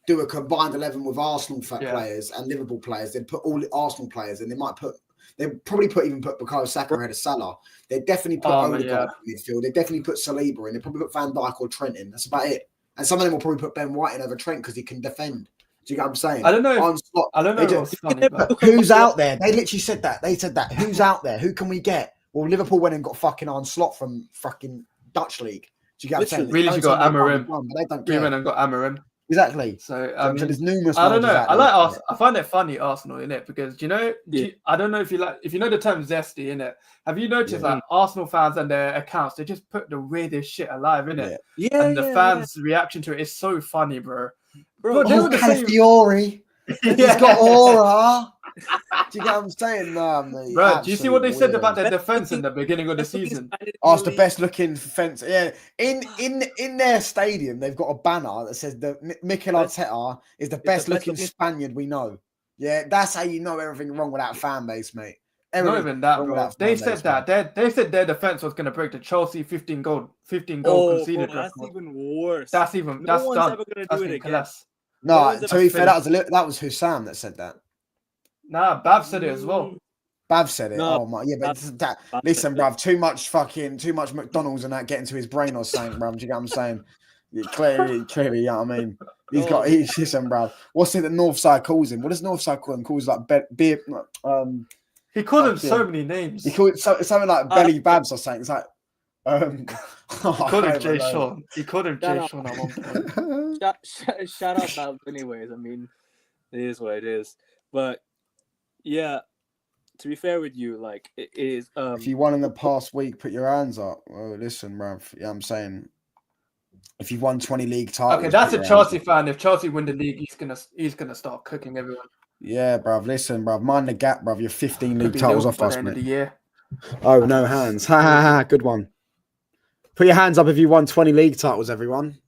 do a combined 11 with Arsenal players and Liverpool players, they'd put all the Arsenal players, and they'd probably put Bukayo Saka ahead of Salah. They'd definitely put Odegaard in midfield. They'd definitely put Saliba in. They'd probably put Van Dijk or Trent in. That's about it. And some of them will probably put Ben White in over Trent because he can defend. Do you get what I'm saying?
I don't know. What's funny, but...
Who's out there? They literally said that. They said that. Who's out there? Who can we get? Well, Liverpool went and got fucking Arne Slot from fucking Dutch League. Do you get what I'm saying?
Really, you got Amorim.
They don't care.
We went and got Amorim.
Exactly.
So
there's numerous.
I don't know. I like Arsenal. I find it funny, Arsenal, in it, because I don't know if you know the term zesty, in it. Have you noticed like Arsenal fans and their accounts? They just put the weirdest shit alive, in it. Yeah. And the fans' reaction to it is so funny, bro.
Calafiori. He's got aura. Do you get what I'm saying? Nah, mate.
Bro, do you see what they said about their defense in the beginning of the season?
It's the best looking defense. Yeah, in their stadium, they've got a banner that says Mikel Arteta is the best looking Spaniard we know. Yeah, that's how you know everything wrong with that fan base, mate.
Not even that, bro. They said that. They said their defense was going to break the Chelsea 15 goal conceded.
That's even worse.
That's done.
Ever gonna do it again.
No, to be fair, that was Hussam that said that.
Nah, Bav said it as well.
Bav said it. No, oh my, yeah, but listen, bruv, too much McDonald's and that getting to his brain or something, bruv. Do you get what I'm saying? Clearly, you know what I mean? Listen, bruv. What's it that Northside calls him? What does Northside call him? Calls like beer.
He called him so many names.
He called it something like Belly Babs or something. It's like
he called him Jay Sean. He called him Jay Sean at one point.
Shout out Babs anyways. I mean, it is what it is. But yeah, to be fair with you, like, it is.
If you won in the past week, put your hands up. Well, listen, bruv. You know what I'm saying? If you've won 20 league titles.
Okay, that's a Chelsea fan. If Chelsea win the league, he's gonna start cooking everyone.
Yeah, bruv. Listen, bruv. Mind the gap, bruv. You're 15 league titles off us, mate.
The year.
Oh, no hands. Ha ha ha. Good one. Put your hands up if you won 20 league titles, everyone.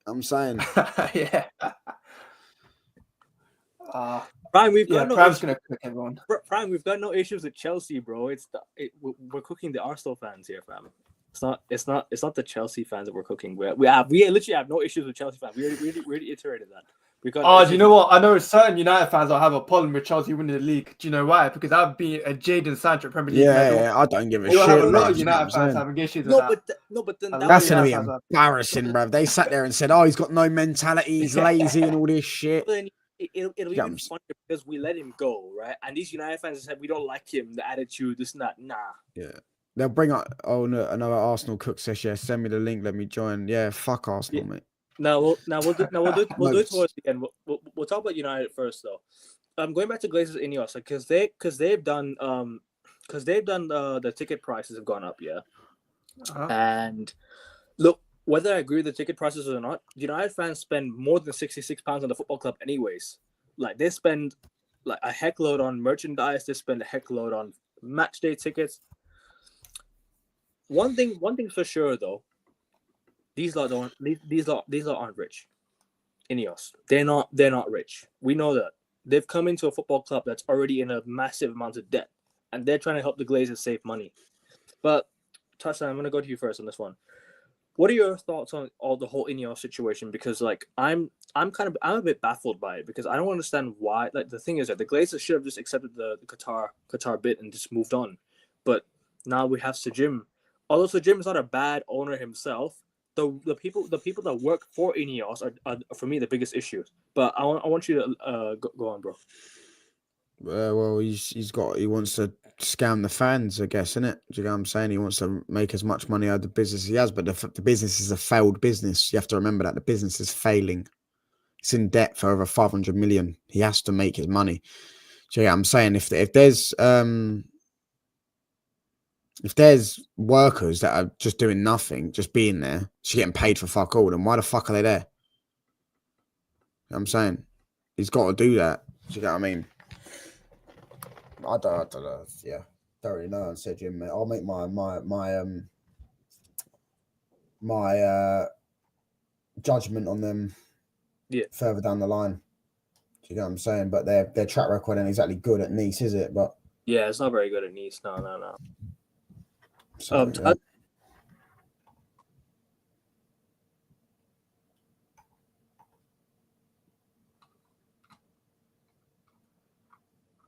I'm saying.
Yeah.
Prime, we've got
Prime's gonna cook everyone.
Prime, we've got no issues with Chelsea, bro. We're cooking the Arsenal fans here, fam. It's not the Chelsea fans that we're cooking. We literally have no issues with Chelsea fans. We already iterated that.
Do you know what? I know certain United fans will have a problem with Chelsea winning the league. Do you know why? Because that would be a Jadon Sancho Premier League medal.
Yeah, I don't give a shit.
You'll have a lot of United fans having issues with that.
But then
that's going to be embarrassing, bruv. They sat there and said, "Oh, he's got no mentality, he's lazy, and all this shit."
Then it'll be even funnier because we let him go, right? And these United fans said, "We don't like him, the attitude, this and that." Nah.
Yeah. They'll bring up, another Arsenal cook says, yeah, send me the link, let me join. Yeah, fuck Arsenal, mate.
We'll do it
Notes.
towards the end. We'll talk about United first though. Going back to Glazers Ineos, because they've done the ticket prices have gone up, yeah. And look, whether I agree with the ticket prices or not, United fans spend more than £66 on the football club, anyways. Like they spend like a heck load on merchandise. They spend a heck load on match day tickets. One thing for sure though, these lot aren't rich. Ineos, they're not rich. We know that. They've come into a football club that's already in a massive amount of debt, and they're trying to help the Glazers save money. But Touchdown, I'm going to go to you first on this one. What are your thoughts on all the whole Ineos situation? Because like I'm a bit baffled by it because I don't understand why. Like the thing is that the Glazers should have just accepted the Qatar bid and just moved on. But now we have Sir Jim. Although Sir Jim is not a bad owner himself, the people that work for Ineos are for me the biggest issue. But I want you to go on, bro.
Well, he wants to scam the fans, I guess, innit? Do you know what I'm saying? He wants to make as much money out of the business he has, but the business is a failed business. You have to remember that the business is failing. It's in debt for over 500 million. He has to make his money. So yeah, I'm saying if there's workers that are just doing nothing, just being there, just getting paid for fuck all, then why the fuck are they there? You know what I'm saying he's got to do that. Do you get what I mean? I don't know. Yeah, don't really know. I said, Jim, mate. I'll make my judgment on them.
Yeah.
Further down the line. Do you know what I'm saying? But their track record ain't exactly good at Nice, is it? But
yeah, it's not very good at Nice. No.
So, yeah.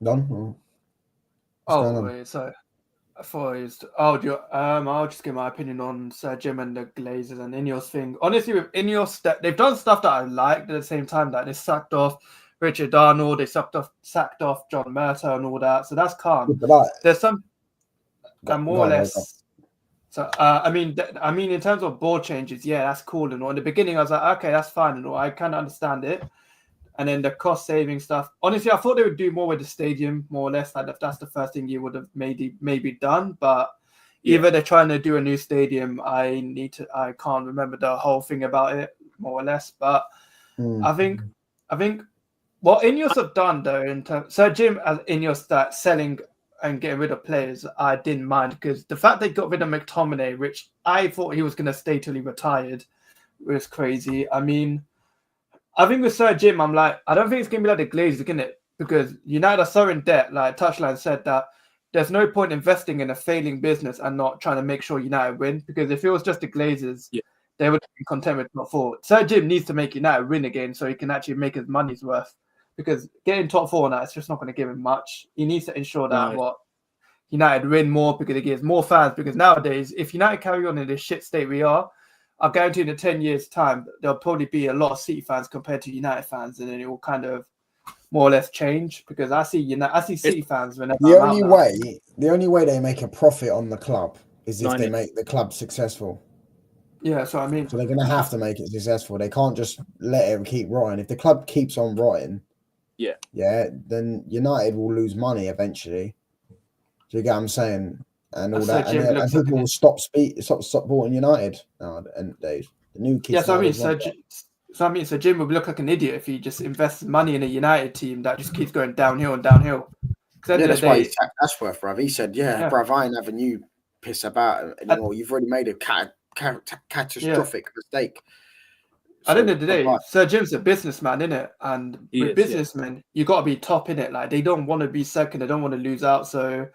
Done.
Wait, so I thought it was. I'll just give my opinion on Sir Jim and the Glazers and Ineos thing. Honestly, with Ineos, they've done stuff that I liked at the same time. That they sacked off Richard Darnold, they sacked off John Murtaugh and all that. So that's calm. There's some more or less. So I mean, in terms of board changes, yeah, that's cool and all. In the beginning, I was like, okay, that's fine and all. I kind of understand it. And then the cost saving stuff. Honestly, I thought they would do more with the stadium, more or less. Like if that's the first thing you would have maybe done. But either they're trying to do a new stadium. I can't remember the whole thing about it, more or less. But I think what Ineos have done though, in terms Sir Jim as Ineos start selling and getting rid of players, I didn't mind because the fact they got rid of McTominay, which I thought he was going to stay till he retired, was crazy. I mean, I think with Sir Jim, I'm like, I don't think it's going to be like the Glazers, isn't it? Because United are so in debt, like Touchline said, that there's no point investing in a failing business and not trying to make sure United win. Because if it was just the Glazers, they would be content with top four. Sir Jim needs to make United win again so he can actually make his money's worth. Because getting top four now, it's just not going to give him much. He needs to ensure that United win more because it gives more fans. Because nowadays, if United carry on in this shit state we are, I guarantee in 10 years' time, there'll probably be a lot of City fans compared to United fans, and then it will kind of more or less change. Because I see City fans whenever
the only way they make a profit on the club is if they make the club successful.
Yeah, that's what I mean.
So they're going to have to make it successful. They can't just let it keep rotting. If the club keeps on rotting, then United will lose money eventually. Do you get what I'm saying? And all that, and people will stop supporting United now at the end of the day. The new kids.
Yeah, so Jim would look like an idiot if he just invests money in a United team that just keeps going downhill and downhill.
That's why he sacked Ashworth, bruv. He said, bruv, I ain't having you piss about anymore. You've already made a catastrophic mistake.
At the end of the day, Sir Jim's a businessman, innit? And with businessmen, you got to be top, innit? Like, they don't want to be second. They don't want to lose out. So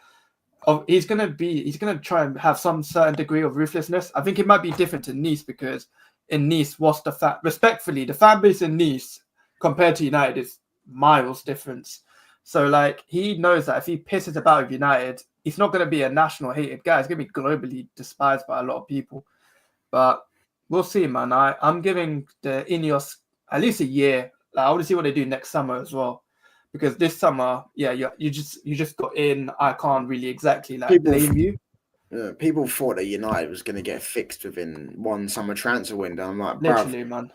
he's going to try and have some certain degree of ruthlessness. I think it might be different to Nice because in Nice, respectfully, the fan base in Nice compared to United is miles difference. So, like, he knows that if he pisses about with United, he's not going to be a national hated guy. He's going to be globally despised by a lot of people. But we'll see, man. I'm giving the Ineos at least a year. Like, I want to see what they do next summer as well. Because this summer, you just got in. I can't really exactly blame you.
People thought that United was going to get fixed within one summer transfer window. I'm like,
literally, man.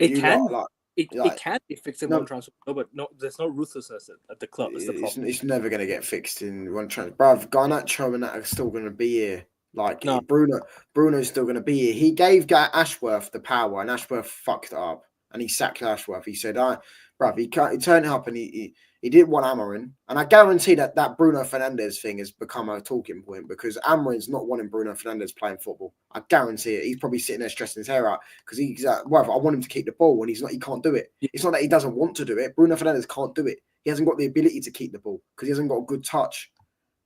It
You
can.
lot, like,
It can be fixed in
No.
one transfer, but no, there's no ruthlessness at the club. It's the problem.
it's never going to get fixed in one transfer. Bruv, Garnacho and that are still going to be here. Like,
No.
Bruno's still going to be here. He gave Ashworth the power, and Ashworth fucked it up, and he sacked Ashworth. He said, bruv, he turned it up, and he didn't want Amorim. And I guarantee that Bruno Fernandes thing has become a talking point because Amorim's not wanting Bruno Fernandes playing football. I guarantee it. He's probably sitting there stressing his hair out because he's like, well, I want him to keep the ball, and he can't do it. It's not that he doesn't want to do it. Bruno Fernandes can't do it. He hasn't got the ability to keep the ball because he hasn't got a good touch.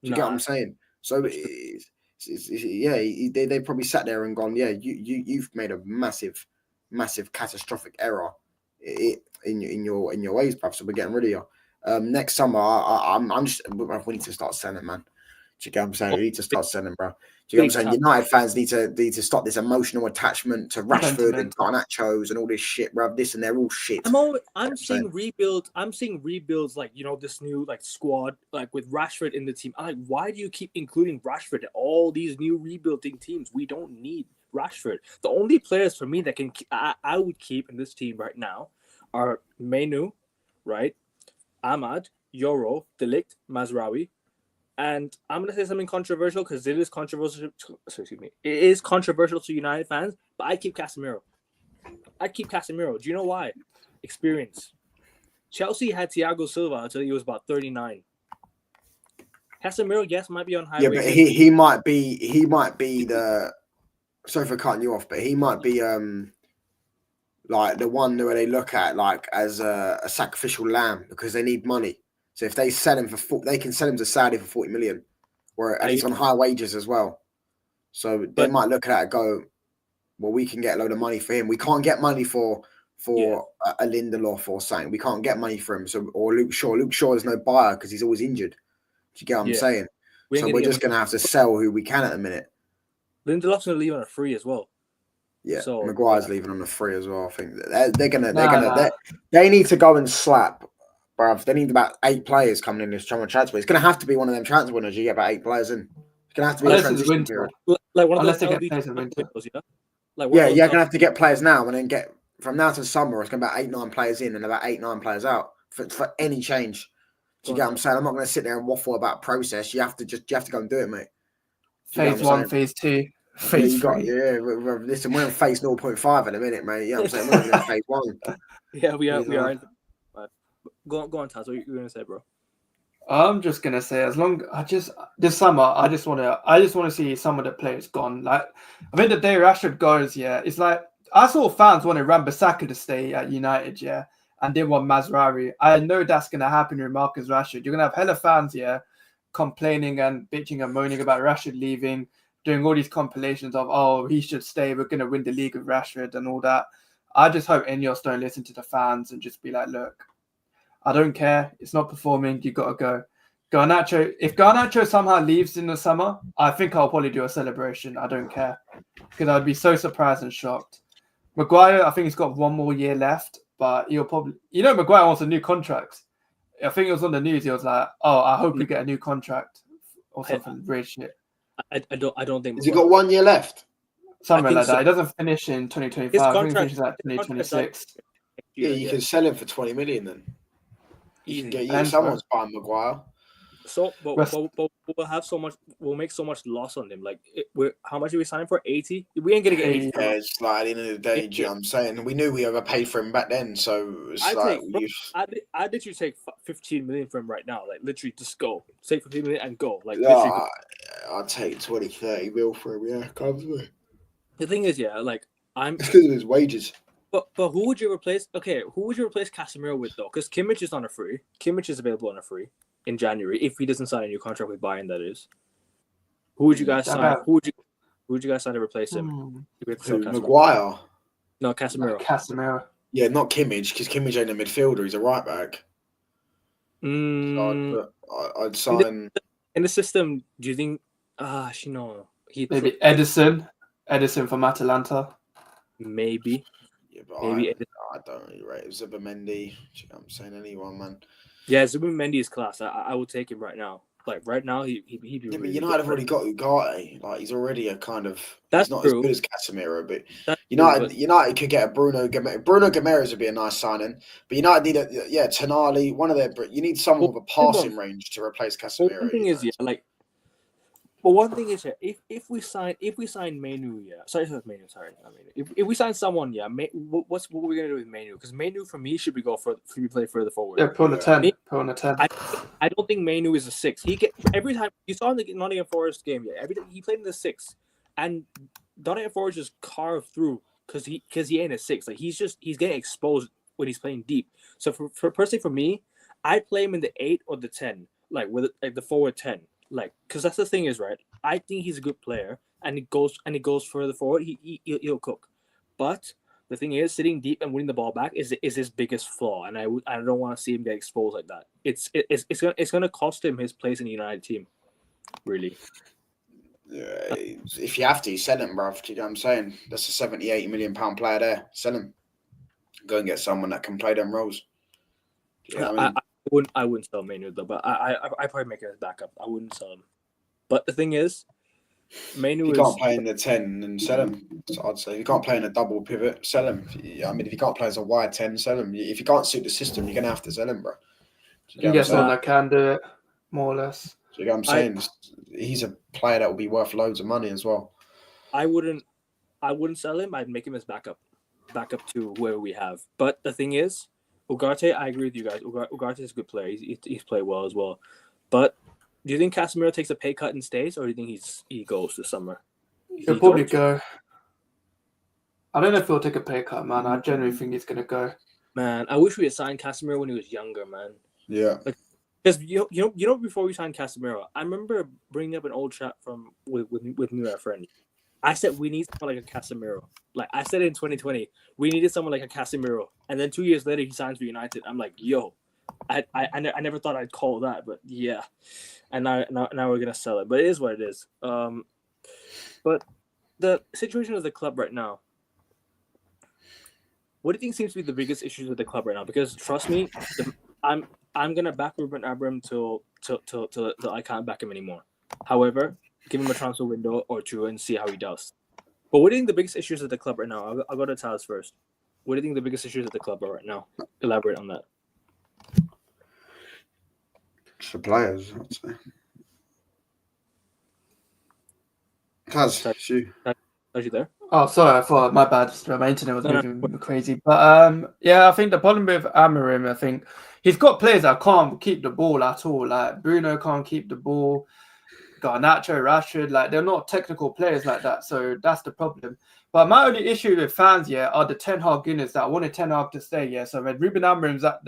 Do you get what I'm saying? So they probably sat there and gone, yeah, you've made a massive catastrophic error in your ways, bruv. So we're getting rid of you. Next summer, I'm just we need to start selling, man. Do you get what I'm saying? We need to start selling, bro. Do you get what I'm saying? United fans need to stop this emotional attachment to Rashford and Garnachos and all this shit, bro. This and they're all shit.
I'm seeing rebuilds. I'm seeing rebuilds like this new like squad like with Rashford in the team. I'm like, why do you keep including Rashford in all these new rebuilding teams? We don't need Rashford. The only players for me that I would keep in this team right now are Menu, right? Ahmad, Yoro, De Ligt, Mazraoui. And I'm going to say something controversial because it is controversial. Excuse me. It is controversial to United fans, but I keep Casemiro. Do you know why? Experience. Chelsea had Thiago Silva until he was about 39. Casemiro, yes, might be on high.
Yeah, but he might be the. Sorry for cutting you off, but he might be like the one where they look at like as a sacrificial lamb because they need money. So if they sell him they can sell him to Saudi for 40 million, and he's on high wages as well. So they might look at it and go, well, we can get a load of money for him. We can't get money for a Lindelof or something. We can't get money for him. Or Luke Shaw. Luke Shaw is no buyer because he's always injured. Do you get what I'm saying? So we're just going to have to sell who we can at the minute.
Lindelof's going to leave on a free as well.
Yeah, so, Maguire's leaving on a free as well. I think they need to go and slap. Bruv, they need about 8 players coming in this summer transfer. It's going to have to be one of them transfer winners. You get about 8 players in. It's going to have to be a transition period.
Like one of those windows, yeah?
You're going to have to get players now and then get from now to summer. It's going to be about 8-9 players in and about 8-9 players out for any change. Do you get what I'm saying? I'm not going to sit there and waffle about process. You have to go and do it, mate.
Phase 1, phase 2, phase 3.
Listen, we're in phase 0.5 in a minute, mate. You know what I'm saying? We're not in phase 1.
Yeah, we are. Go on, Taz. What are you going to say, bro?
I'm just gonna say, this summer, I just want to see some of the players gone. Like, I mean, the day Rashford goes, yeah, it's like I saw fans wanted Wan-Bissaka to stay at United, yeah, and they want Mazraoui. I know that's gonna happen with Marcus Rashford. You're gonna have hella fans, yeah, complaining and bitching and moaning about Rashford leaving, doing all these compilations of, oh, he should stay. We're gonna win the league with Rashford and all that. I just hope Ineos don't listen to the fans and just be like, look, I don't care. It's not performing. You got to go. Garnacho. If Garnacho somehow leaves in the summer, I think I'll probably do a celebration. I don't care because I'd be so surprised and shocked. Maguire, I think he's got 1 more year left, but he'll probably, Maguire wants a new contract. I think it was on the news. He was like, "Oh, I hope we get a new contract or something weird shit."
I don't think.
Has he got 1 year left?
Something like that. It doesn't finish in 2025. I think it finishes at 2026.
Yeah, you can sell him for 20 million then. You can get someone's buying Maguire.
So, but we'll have so much. We'll make so much loss on him. Like, how much are we signing for? 80. We ain't gonna get 80.
Yeah, it's like at the end of the day, you know what I'm saying? We knew we overpaid for him back then, so it's
I'd literally take 15 million for him right now. Like, literally, just go. Take 15 million and go. Like,
I'd take 20, 30 mil for him. Yeah, comfortably.
The thing is, yeah, like
it's because of his wages.
But who would you replace? Okay, who would you replace Casemiro with though? Because Kimmich is on a free. Kimmich is available on a free in January if he doesn't sign a new contract with Bayern. That is. Who would you guys sign? Who would you guys sign to replace him?
Maguire.
No, Casemiro.
Casemiro.
Yeah, not Kimmich because Kimmich ain't a midfielder. He's a right back. So I'd sign
in the system. Do you think? No.
Maybe Edison from Atalanta.
Maybe.
Yeah, but I don't really rate Zubimendi. I'm saying anyone, man.
Yeah, Zubimendi is class. I would take him right now. Like right now, he'd be
Yeah, but
really
United have
good.
already got Ugarte. Like he's already a kind of.
That's
He's not
true.
as good as Casemiro, but
That's
United
true,
United could get a Bruno Gamero. Bruno Gamero would be a nice signing, but United need Tonali, one of their. You need someone with a passing range to replace Casemiro.
one thing is, but one thing is, if we sign Menu, sorry, not Menu, sorry, not Menu. If we sign someone, what we gonna do with Menu? Because Menu for me should be play further forward.
Yeah, put on a 10. Put on a 10.
I don't think Menu is a 6. He get every time you saw in the Nottingham Forest game, every time he played in the 6, and Nottingham Forest just carved through because he ain't a 6. Like he's getting exposed when he's playing deep. So for personally for me, I play him in the 8 or the 10, like with the forward 10. Like, because that's the thing is, right? I think he's a good player, and he goes further forward. He'll cook, but the thing is, sitting deep and winning the ball back is his biggest flaw, and I don't want to see him get exposed like that. It's gonna cost him his place in the United team, really.
Yeah, if you have to, sell him, bro. Do you know what I'm saying? That's a 70, 80 million pound player there. Sell him. Go and get someone that can play them roles. Do you know what I mean?
I wouldn't sell Manu though, but I probably make it as backup. I wouldn't sell him. But the thing is, Manu
if you can't play in the 10, then sell him. So I'd say if you can't play in a double pivot, sell him. I mean, if you can't play as a wide 10, sell him. If you can't suit the system, you're gonna have to sell him, bro.
You can get someone that can do it, more or less.
So you know what I'm saying? He's a player that will be worth loads of money as well.
I wouldn't sell him. I'd make him as backup to whoever we have. But the thing is, Ugarte, I agree with you guys. Ugarte is a good player. He's played well as well. But do you think Casemiro takes a pay cut and stays, or do you think he goes this summer?
He'll probably go. I don't know if he'll take a pay cut, man. I genuinely think he's gonna go.
Man, I wish we had signed Casemiro when he was younger, man.
Yeah.
Because you know before we signed Casemiro, I remember bringing up an old chat with me and our friend. I said we need someone like a Casemiro. Like I said in 2020, we needed someone like a Casemiro. And then 2 years later, he signs for United. I'm like, yo, I never thought I'd call that, but yeah. And now we're gonna sell it. But it is what it is. But the situation of the club right now. What do you think seems to be the biggest issues with the club right now? Because trust me, I'm gonna back Ruben Amorim till I can't back him anymore. However, give him a transfer window or two and see how he does. But what do you think the biggest issues at the club right now? I'll go to Taz first. What do you think the biggest issues at the club are right now? Elaborate on that.
It's the players, I'd say. Taz,
Are you there?
Oh, sorry. I thought my bad. My internet was moving crazy. But yeah, I think the problem with Amorim, I think he's got players that can't keep the ball at all. Like Bruno can't keep the ball. Garnacho, Rashford, like they're not technical players like that. So that's the problem. But my only issue with fans, are the Ten Hag Gunners that wanted Ten Hag to stay. So when Ruben Amorim's at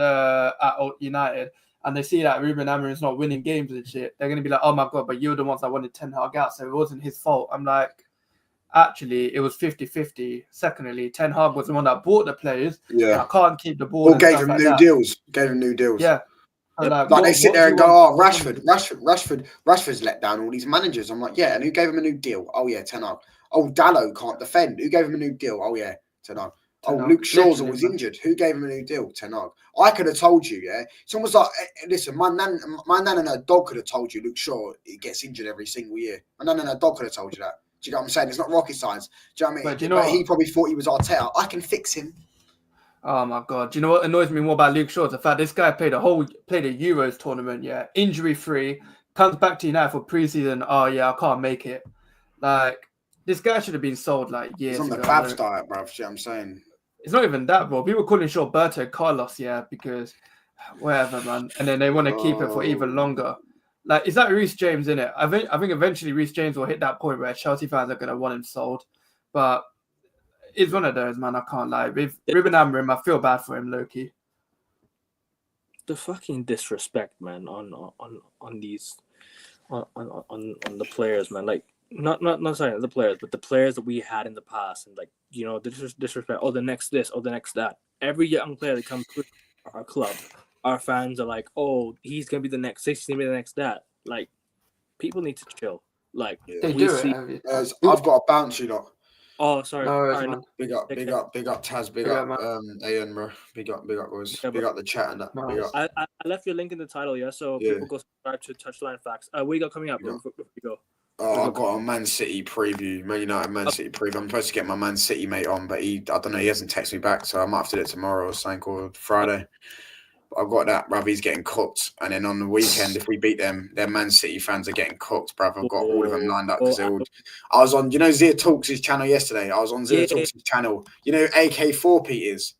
United and they see that Ruben Amorim's not winning games and shit, they're gonna be like, oh my god, but you're the ones that wanted Ten Hag out, so it wasn't his fault. I'm like, actually, it was 50-50. Secondly, Ten Hag was the one that bought the players.
Yeah,
I can't keep the ball.
Or gave him new deals. Gave him new deals.
Yeah.
Like they sit there and go, oh, Rashford's let down all these managers. I'm like, yeah, and who gave him a new deal? Oh yeah, Ten Hag. Oh, Dallo can't defend. Who gave him a new deal? Oh yeah, Ten Hag. Oh, Luke Shaw's always injured. Who gave him a new deal? Ten Hag. I could have told you, yeah. It's almost like, listen, my nan and her dog could have told you Luke Shaw gets injured every single year. My nan and her dog could have told you that. Do you know what I'm saying? It's not rocket science. Do you know what I mean? But he probably thought he was Arteta. I can fix him.
Oh my god! Do you know what annoys me more about Luke Shaw? The fact this guy played a Euros tournament, injury free, comes back to United for preseason. Oh yeah, I can't make it. Like this guy should have been sold like years ago.
He's on the Babs diet, bro. See what I'm saying?
It's not even that, bro. People calling Shaw Berto Carlos, because whatever, man. And then they want to keep it for even longer. Like, is that Reece James in it? I think eventually Reece James will hit that point where Chelsea fans are gonna want him sold, but. It's one of those, man. I can't lie. With Ruben Amorim, I feel bad for him, low-key.
The fucking disrespect, man, on the players, man. Like not sorry, the players, but the players that we had in the past, and like the disrespect. Oh, the next this, oh, the next that. Every young player that comes to our club, our fans are like, oh, he's gonna be the next this, he's gonna be the next that. Like, people need to chill. Like
they do it.
I've got to bounce you lot.
Oh, sorry.
No
All
worries,
right,
man.
Big up Taz, big up
man.
Ayan, bro. Big up boys.
Yeah,
Big
bro.
up the chat and that. Big
Nice.
up.
I left your link in the title, yeah. So
Yeah.
people go subscribe to Touchline Facts. What you got coming up, bro?
Yeah.
Before we go.
Oh, I've got a Man City preview, Man United, Man City preview. I'm supposed to get my Man City mate on, but I don't know, he hasn't texted me back, so I might have to do it tomorrow or something, or Friday. But I've got that, bruv. He's getting cooked. And then on the weekend, if we beat them, their Man City fans are getting cooked, bruv. I've got all of them lined up because they're all. I was on, Zia Talks' channel yesterday. I was on Zia Talks' channel. You know, AK4 Pete is.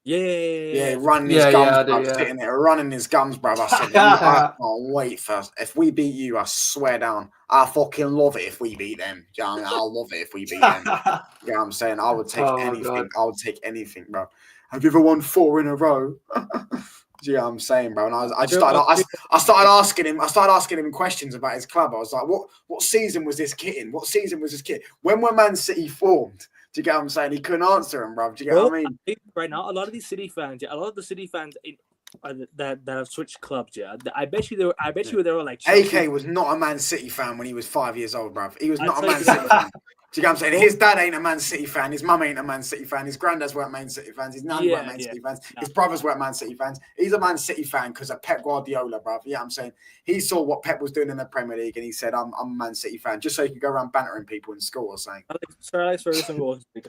Yeah, running his gums, bruv, sitting there, running his gums, bruv. I said, I can't wait for us. If we beat you, I swear down, I fucking love it if we beat them. Do you know what I mean? I'll love it if we beat them. You know what I'm saying? I would take anything. I would take anything, bro. Have you ever won 4 in a row? Do you know what I'm saying, bro? And I started asking him questions about his club. I was like, what season was this kit in? What season was this kit? When were Man City formed? Do you get what I'm saying? He couldn't answer him, bro. Do you get what I mean?
Right now, a lot of these City fans, a lot of the City fans that have switched clubs, I bet you they were like Chelsea.
AK was not a Man City fan when he was 5 years old, bro. He was not a Man City fan. Do you get what I'm saying? His dad ain't a Man City fan. His mum ain't a Man City fan. His granddads weren't Man City fans. His nan weren't Man City fans. His brothers weren't Man City fans. He's a Man City fan because of Pep Guardiola, bro. Yeah, I'm saying he saw what Pep was doing in the Premier League and he said, I'm a Man City fan, just so he could go around bantering people in school or something.
Sir Alex Ferguson will I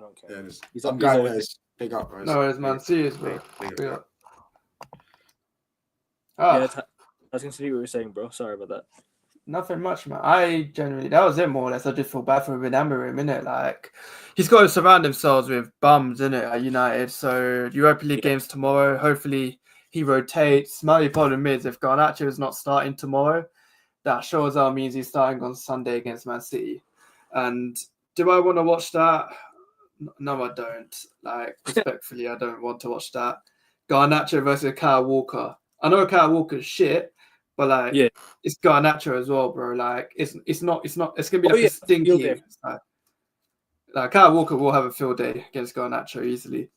don't care.
Yeah, I'm going to big up, bro.
No, it's Man City, bro. Big up.
Yeah, I was going to see what you were saying, bro. Sorry about that.
Nothing much, man. That was it more or less. I just feel bad for Amorim, innit? Like, he's got to surround himself with bums, innit, at United. So, Europa League games tomorrow. Hopefully, he rotates. My only problem is, if Garnacho is not starting tomorrow, that shows out means he's starting on Sunday against Man City. And do I want to watch that? No, I don't. Like, respectfully, I don't want to watch that. Garnacho versus Kyle Walker. I know Kyle Walker's shit. But like, it's Garnacho as well, bro. Like, it's gonna be like a stinky. Like Kyle Walker will have a field day against Garnacho easily,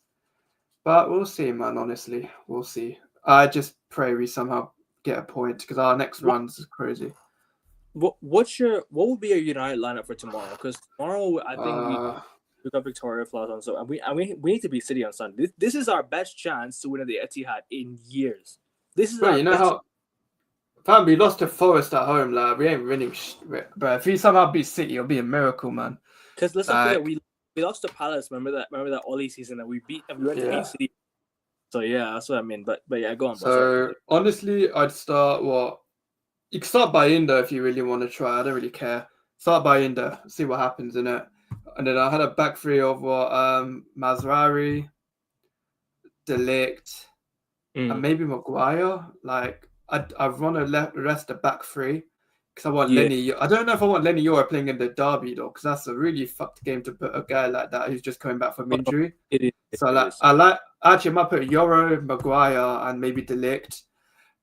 but we'll see, man. Honestly, we'll see. I just pray we somehow get a point because our next runs is crazy.
What would be your United lineup for tomorrow? Because tomorrow I think we got Victoria Flaws on, so and we need to beat City on Sunday. This is our best chance to win at the Etihad in years. This is
Fam, we lost to Forest at home, like we ain't winning. But if we somehow beat City, it'll be a miracle, man.
Because let's not forget, we lost to Palace. Remember that Ollie season that we went to beat City. So yeah, that's what I mean. But yeah, go on.
So honestly, I'd start you can start Bayinda if you really want to try. I don't really care. Start Bayinda, see what happens in it. And then I had a back three of Mazraoui, De Ligt, and maybe Maguire. Like. I'd want to rest the back three because I want Lenny. I don't know if I want Lenny Yoro playing in the derby though, because that's a really fucked game to put a guy like that who's just coming back from injury. I might put Yoro, Maguire, and maybe De Ligt.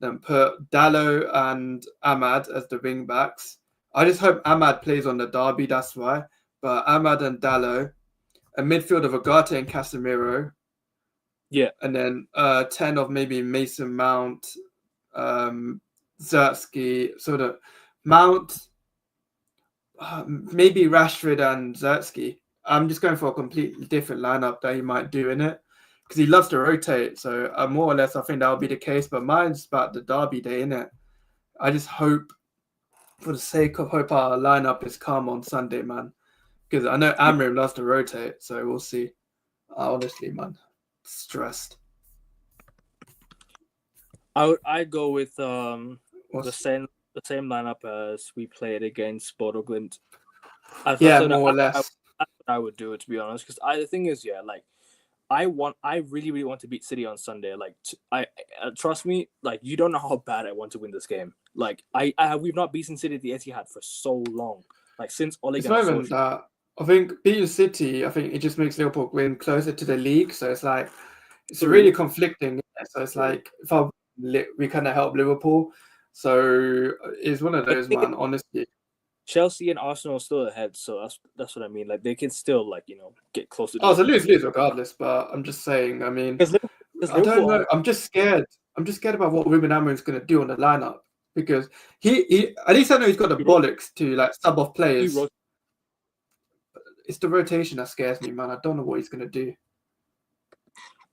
Then put Dallo and Ahmad as the wing backs. I just hope Ahmad plays on the derby. That's why. But Ahmad and Dallo, a midfield of Agate and Casemiro.
Yeah,
and then 10 of maybe Mason Mount. Zertsky, sort of Mount, maybe Rashford and Zertsky. I'm just going for a completely different lineup that he might do in it because he loves to rotate. So more or less, I think that will be the case. But mine's about the derby day, innit? I just hope, for the sake of hope, our lineup is calm on Sunday, man. Because I know Amorim loves to rotate, so we'll see. Honestly, man, stressed.
I'd go with the same lineup as we played against Bodo Glimt.
More or less.
That's what I would do it, to be honest. Because the thing is, I really, really want to beat City on Sunday. Like, trust me, like you don't know how bad I want to win this game. Like, we've not beaten City at the Etihad for so long. Like since Ole
Gunnar Solskjaer. It's not even that. I think beating City, I think it just makes Liverpool win closer to the league. So it's like it's really conflicting. So it's like if we kind of help Liverpool, so it's one of those, man. Honestly,
Chelsea and Arsenal are still ahead, so that's what I mean. Like they can still get closer.
It's a lose regardless. But I'm just saying. I mean, I don't know. I'm just scared. I'm just scared about what Ruben Amorim's going to do on the lineup because he at least I know he's got the bollocks to like sub off players. it's the rotation that scares me, man. I don't know what he's gonna do.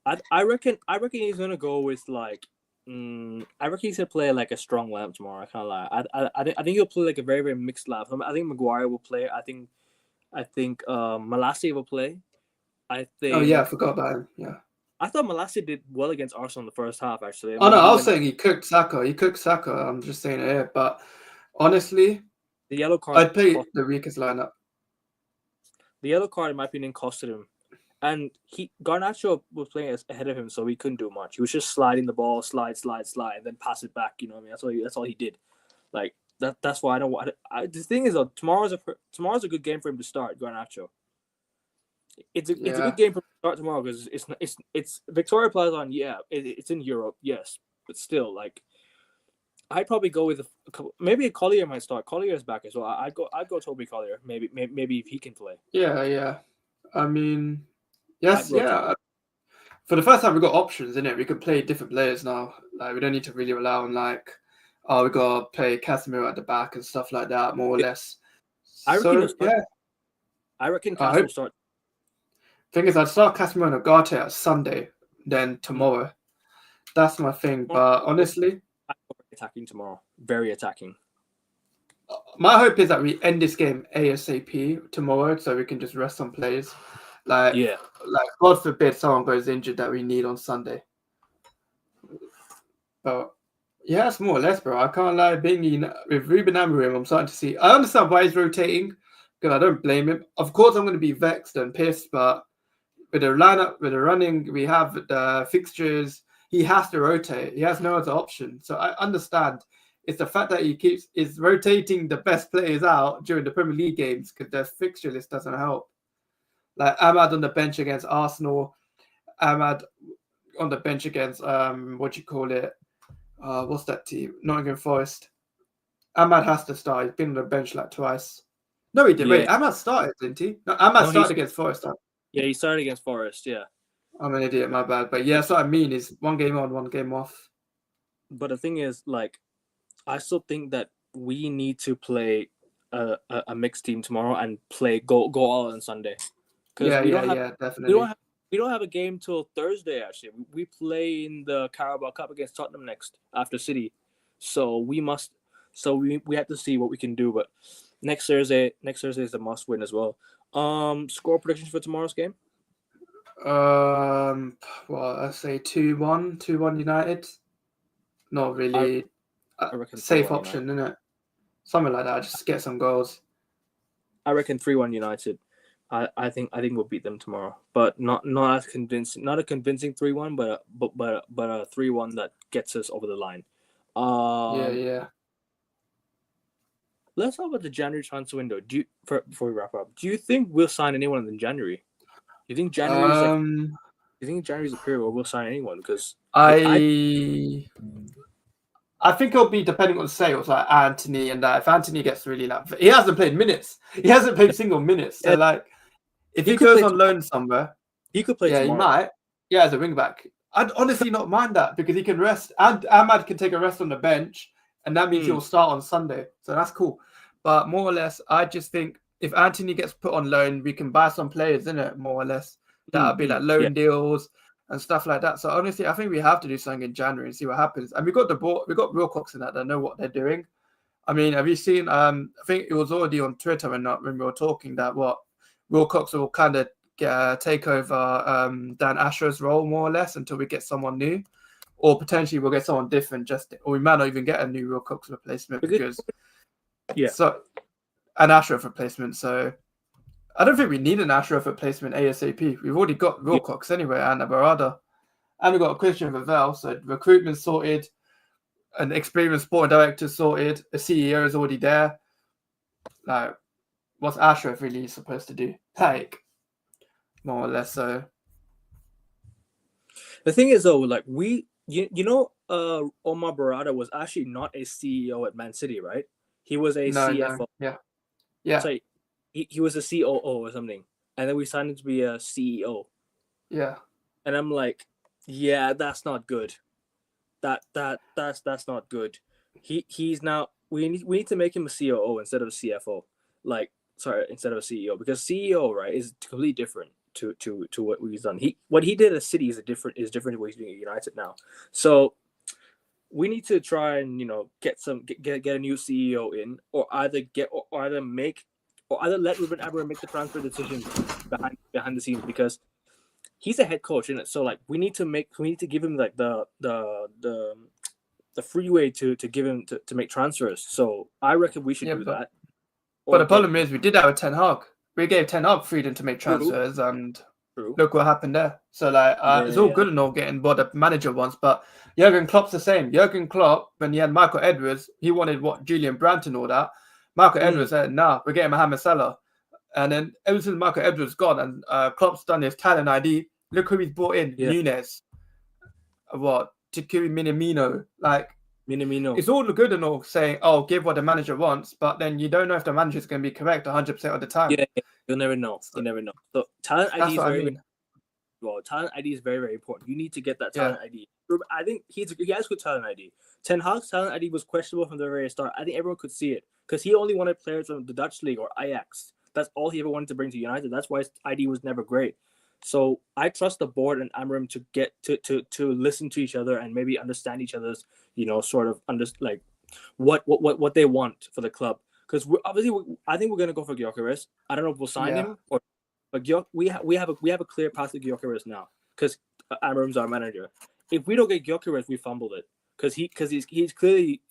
I reckon he's gonna go with like. I reckon he's gonna play like a strong lineup tomorrow. I can't lie. I think he'll play like a very very mixed lineup. I think Maguire will play. I think Malacia will play. I think.
Oh yeah, I forgot about him. Yeah.
I thought Malacia did well against Arsenal in the first half. Actually.
Oh no, I was saying he cooked Saka. He cooked Saka. I'm just saying it here, but honestly,
the yellow card.
I'd play the weakest lineup.
The yellow card, in my opinion, costed him. And Garnacho was playing ahead of him, so he couldn't do much. He was just sliding the ball, slide, and then pass it back. You know what I mean? That's all he did. Like that's why I don't want. The thing is though, tomorrow's a good game for him to start. Garnacho. It's a good game for him to start tomorrow because it's Victoria Plaza. Yeah, it's in Europe, yes, but still, like I'd probably go with a couple. Maybe a Collier might start. Collier's back as well. I'd go Toby Collier. Maybe if he can play.
Yeah. I mean. Yes, yeah. For the first time, we've got options, innit? We could play different players now. Like we don't need to really rely on we got to play Casemiro at the back and stuff like that, more or less.
I reckon Casemiro will start.
Thing is, I'd start Casemiro and Ugarte at Sunday, then tomorrow. That's my thing. But honestly,
I'm attacking tomorrow. Very attacking.
My hope is that we end this game ASAP tomorrow, so we can just rest on players. Like God forbid someone goes injured that we need on Sunday. But yeah, it's more or less, bro. I can't lie. With Ruben Amorim, I'm starting to see. I understand why he's rotating because I don't blame him. Of course, I'm going to be vexed and pissed, but with the lineup, with the running, we have the fixtures. He has to rotate. He has no other option. So I understand. It's the fact that he is rotating the best players out during the Premier League games because their fixture list doesn't help. Like Ahmad on the bench against Arsenal, Ahmad on the bench against what's that team? Nottingham Forest. Ahmad has to start. He's been on the bench like twice. No, he did. Yeah. Wait, Ahmad started, didn't he? No, Ahmad started against Forest.
Yeah, he started against Forest. Yeah.
I'm an idiot. My bad. But yeah, that's what I mean. Is one game on, one game off.
But the thing is, like, I still think that we need to play a mixed team tomorrow and go all on Sunday.
Yeah, definitely.
We don't have a game till Thursday. Actually, we play in the Carabao Cup against Tottenham next after City, so we have to see what we can do. But next Thursday is a must win as well. Score predictions for tomorrow's game?
Well, I say 2-1 United. Not really
I reckon
safe option, isn't it? Something like that. Just get some goals.
I reckon 3-1 United. I think we'll beat them tomorrow, but not as convincing. Not a convincing 3-1, but a 3-1 that gets us over the line.
Yeah.
Let's talk about the January transfer window. Before we wrap up, do you think we'll sign anyone in January? Do you think January January's a period where we'll sign anyone? Because
I think it'll be depending on sales, like Anthony and that. If Anthony gets really he hasn't played minutes. He hasn't played single minutes. So if he goes on loan somewhere,
he could play.
Yeah,
tomorrow.
He might. Yeah, as a wing back. I'd honestly not mind that because he can rest, and Ahmad can take a rest on the bench, and that means he'll start on Sunday. So that's cool. But more or less, I just think if Anthony gets put on loan, we can buy some players, innit? More or less, that'll be like loan deals and stuff like that. So honestly, I think we have to do something in January and see what happens. And we got Wilcox in that know what they're doing. I mean, have you seen? I think it was already on Twitter when we were talking that Wilcox will kind of take over Dan Ashworth's role more or less until we get someone new, or potentially we'll get someone different. Or we might not even get a new Wilcox replacement because an Ashworth replacement. So I don't think we need an Ashworth replacement ASAP. We've already got Wilcox anyway and a Barada, and we've got Christian Vivell. So recruitment sorted, an experienced sporting director sorted, a CEO is already there. Like, what's Ashworth really supposed to do? Like, more or less so.
The thing is, though, like Omar Barada was actually not a CEO at Man City, right? He was a CFO.
No. Yeah.
So he was a COO or something, and then we signed him to be a CEO.
Yeah.
And I'm like, yeah, that's not good. That's not good. He's now we need to make him a COO instead of a CFO. Like, instead of a CEO, because CEO, right, is completely different to what he's done. What he did at City is different to what he's doing at United now. So we need to try and get a new CEO in, or either let Ruben Amorim make the transfer decisions behind the scenes, because he's a head coach, and so like we need to give him like the freeway to give him to make transfers. So I reckon we should do that.
But the problem is we did that with Ten Hag. We gave Ten Hag freedom to make transfers, and look what happened there. So like it's all good and all getting what the manager wants, but Jurgen Klopp's the same. Jurgen Klopp, when he had Michael Edwards, he wanted Julian Brandt and all that. Michael Edwards said, "Nah, we're getting Mohamed Salah." And then ever since Michael Edwards gone and Klopp's done his talent ID, look who he's brought in: Nunes, Takumi Minamino, like.
Minamino.
It's all good and all saying, "Oh, give what the manager wants," but then you don't know if the manager is going to be correct 100% of the time.
Yeah, you'll never know. You never know. So talent ID talent ID is very, very important. You need to get that talent ID. I think he has good talent ID. Ten Hag's talent ID was questionable from the very start. I think everyone could see it because he only wanted players from the Dutch league or Ajax. That's all he ever wanted to bring to United. That's why his ID was never great. So I trust the board and Amorim to get to listen to each other and maybe understand each other's, sort of what they want for the club. Because I think we're gonna go for Gyökeres. I don't know if we'll sign him, but we have a clear path to Gyökeres now because Amorim's our manager. If we don't get Gyökeres, we fumbled it because he's clearly.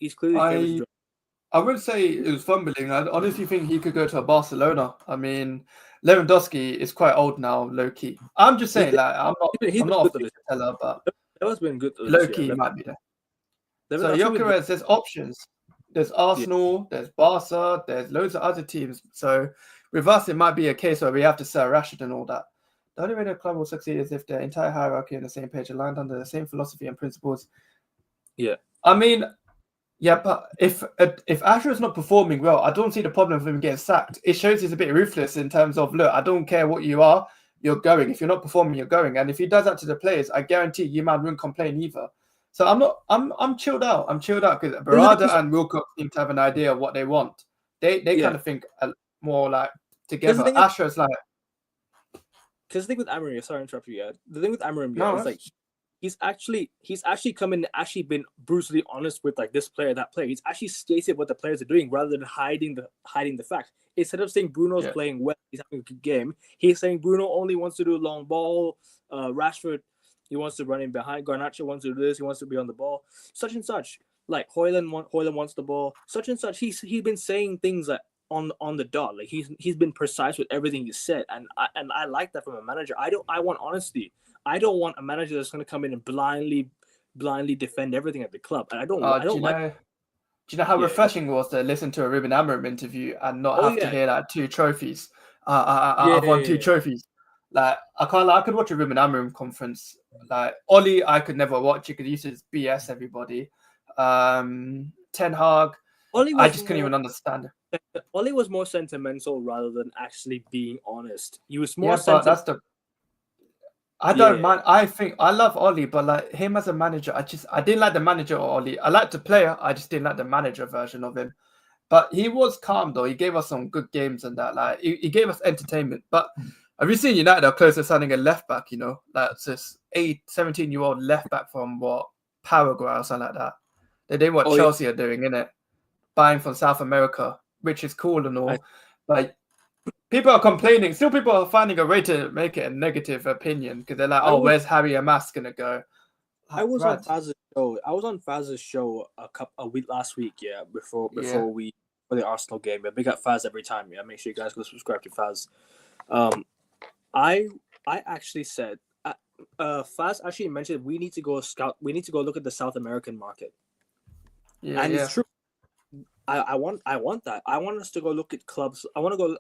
I wouldn't say it was fumbling. I honestly think he could go to Barcelona. I mean, Lewandowski is quite old now, low key. I'm just saying, I'm not off the teller, but
that has been good.
Low key might be there. So Gyökeres, there's options. There's Arsenal, there's Barca, there's loads of other teams. So with us, it might be a case where we have to sell Rashford and all that. The only way the club will succeed is if the entire hierarchy on the same page, aligned under the same philosophy and principles.
Yeah.
I mean, yeah, but if Ashworth's not performing well, I don't see the problem of him getting sacked. It shows he's a bit ruthless in terms of, look, I don't care what you are, you're going. If you're not performing, you're going. And if he does that to the players, I guarantee you man wouldn't complain either. So I'm chilled out. I'm chilled out because Barada and Wilcox seem to have an idea of what they want. They kind of think more like together. Ashworth's like.
Because the thing with Amorim, sorry to interrupt you. The thing with Amorim is like he's actually come in and actually been brutally honest with like this player, that player. He's actually stated what the players are doing rather than hiding the fact. Instead of saying Bruno's playing well, he's having a good game. He's saying Bruno only wants to do a long ball. Rashford, he wants to run in behind. Garnacho wants to do this. He wants to be on the ball. Such and such. Like Højlund wants the ball. Such and such. He's been saying things like on the dot. Like he's been precise with everything he said, and I like that from a manager. I want honesty. I don't want a manager that's going to come in and blindly defend everything at the club. And I don't like.
Do you know how refreshing it was to listen to a Ruben Amorim interview and not have to hear like 2 trophies? I've won 2 trophies. Like I could watch a Ruben Amorim conference. Like Oli, I could never watch it because he used to BS everybody. Ten Hag, I just couldn't even understand it.
Oli was more sentimental rather than actually being honest. He was more sentimental.
I don't mind. I think I love Oli, but like him as a manager, I didn't like the manager or Oli. I liked the player, I just didn't like the manager version of him. But he was calm though. He gave us some good games and that. Like he gave us entertainment. But have you seen United are close to signing a left back? Like this 17-year-old left back from Paraguay or something like that. They did what Chelsea are doing, innit? Buying from South America, which is cool and all. But people are complaining. Still, people are finding a way to make it a negative opinion because they're like, where's Harry Amas going to go?
I was on Faz's show. I was on Faz's show a week last week, before the Arsenal game. Yeah, big up Faz every time. Yeah, make sure you guys go subscribe to Faz. I actually said, Faz actually mentioned we need to go scout. We need to go look at the South American market. Yeah, and it's true. I want that. I want us to go look at clubs. I want to go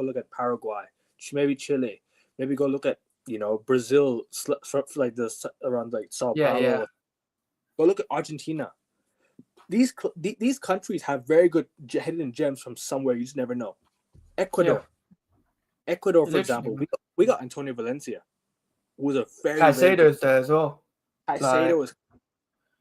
look at Paraguay, maybe Chile, maybe go look at Brazil, like this around like Sao Paulo. Yeah. Go look at Argentina. These countries have very good hidden gems from somewhere you just never know. Ecuador, for example, we got Antonio Valencia, who was a very
Caicedo's there as well.
Caicedo was.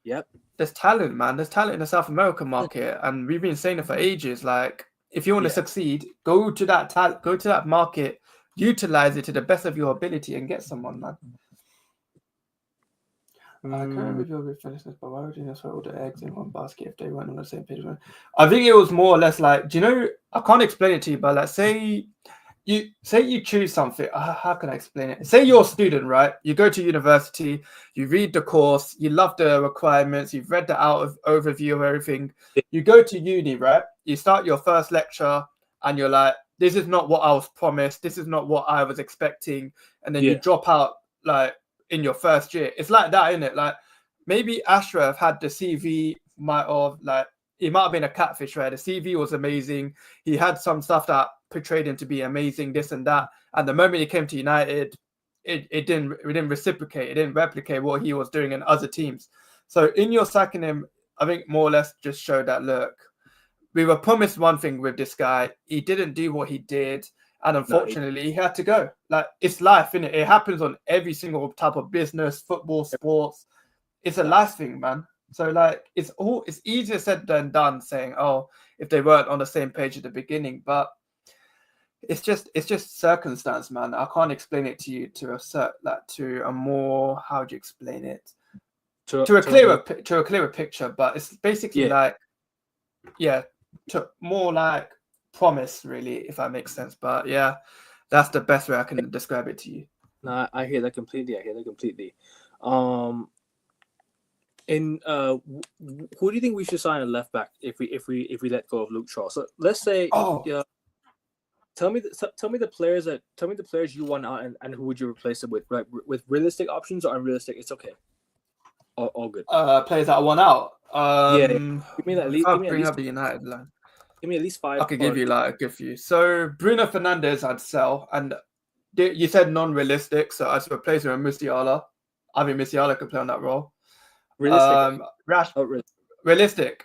Yep.
There's talent, man. There's talent in the South American market, and we've been saying it for ages. Like If you want to succeed, go to that market, utilize it to the best of your ability, and get someone, man. I can't remember if you're finished this, but why would you just throw all the eggs in one basket if they weren't on the same page? I think it was more or less like, do you know? I can't explain it to you, but like, say you choose something. How can I explain it? Say you're a student, right? You go to university, you read the course, you love the requirements, you've read the overview of everything. You go to uni, right? You start your first lecture, and you're like, this is not what I was promised. This is not what I was expecting, and then you drop out like in your first year. It's like that, isn't it? Like maybe Ashworth had the CV it might have been a catfish, right? The CV was amazing. He had some stuff that portrayed him to be amazing, this and that. And the moment he came to United, it didn't reciprocate. It didn't replicate what he was doing in other teams. So in your sacking him, I think more or less just showed that, look, we were promised one thing with this guy. He didn't do what he did. And unfortunately, he had to go. Like, it's life, innit? It happens on every single type of business, football, sports. It's a life thing, man. So, like, it's easier said than done saying, oh, if they weren't on the same page at the beginning. But it's just circumstance, man. I can't explain it to you to a more, how do you explain it? To a clearer picture. But it's basically to more like promise, really, if that makes sense. But yeah, that's the best way I can describe it to you.
No, I hear that completely. Who do you think we should sign a left back if we let go of Luke Shaw? So let's say, tell me the players you want out, and who would you replace it with? Right, with realistic options or unrealistic? It's okay. All good.
Players that I want out.
Give me at least
the United line.
Give me at least 5.
I could give you like a good few. So Bruno Fernandes, I'd sell, and you said non-realistic, so I'd replace him with Musiala. I think Musiala could play on that role.
Realistic.
Realistic.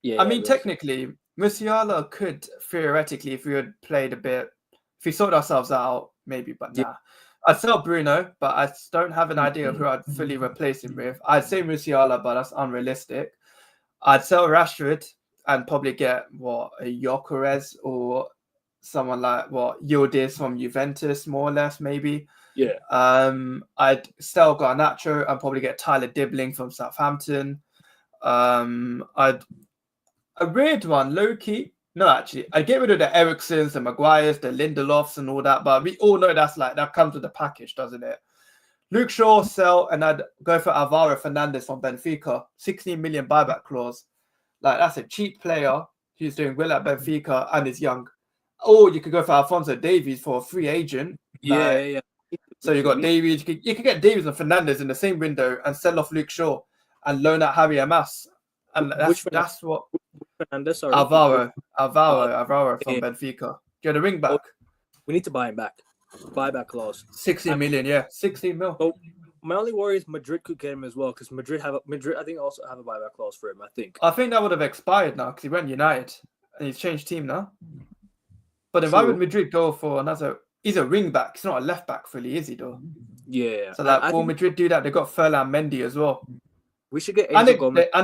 Yeah.
I mean, technically, Musiala could theoretically, if we had played a bit, if we sorted ourselves out, maybe. But nah. I'd sell Bruno, but I don't have an idea of who I'd fully replace him with. I'd say Musiala, but that's unrealistic. I'd sell Rashford and probably get a Gyökeres or someone like Yildiz from Juventus, more or less, maybe.
Yeah.
I'd sell Garnacho and probably get Tyler Dibbling from Southampton. A weird one, low key. No, actually, I'd get rid of the Ericssons, the Maguires, the Lindelofs, and all that. But we all know that comes with the package, doesn't it? Luke Shaw, sell, and I'd go for Alvaro Fernandez from Benfica, 16 million buyback clause. Like, that's a cheap player who's doing well at Benfica and is young. Or you could go for Alphonso Davies for a free agent.
Yeah.
So you got Davies. You could get Davies and Fernandez in the same window and sell off Luke Shaw and loan out Harry Amas. And that's what
Fernandez or
Alvaro from Benfica. Get a ring back.
We need to buy him back. Buyback clause.
16 million, yeah. 16 mil.
Oh, my only worry is Madrid could get him as well, because Madrid I think also have a buyback clause for him, I think.
I think that would have expired now because he went United and he's changed team now. But then why would Madrid go for another? He's a ring back. He's not a left back fully, is he though?
Yeah.
So will Madrid do that? They got Ferland Mendy as well.
We should get
and they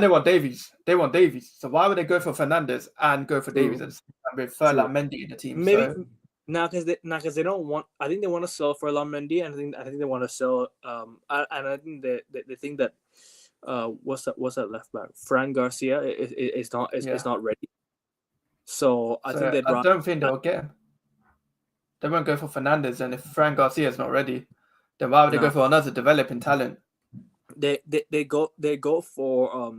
want Davies. They want Davies. So why would they go for Fernandez and go for Davies with Ferland Mendy in the team?
Maybe because they don't want. I think they want to sell Ferland Mendy, and I think they want to sell. And I think they think that what's that left back? Fran Garcia is not ready. So I
don't think they'll get him. They won't go for Fernandez, and if Fran Garcia is not ready, then why would they go for another developing talent?
They go for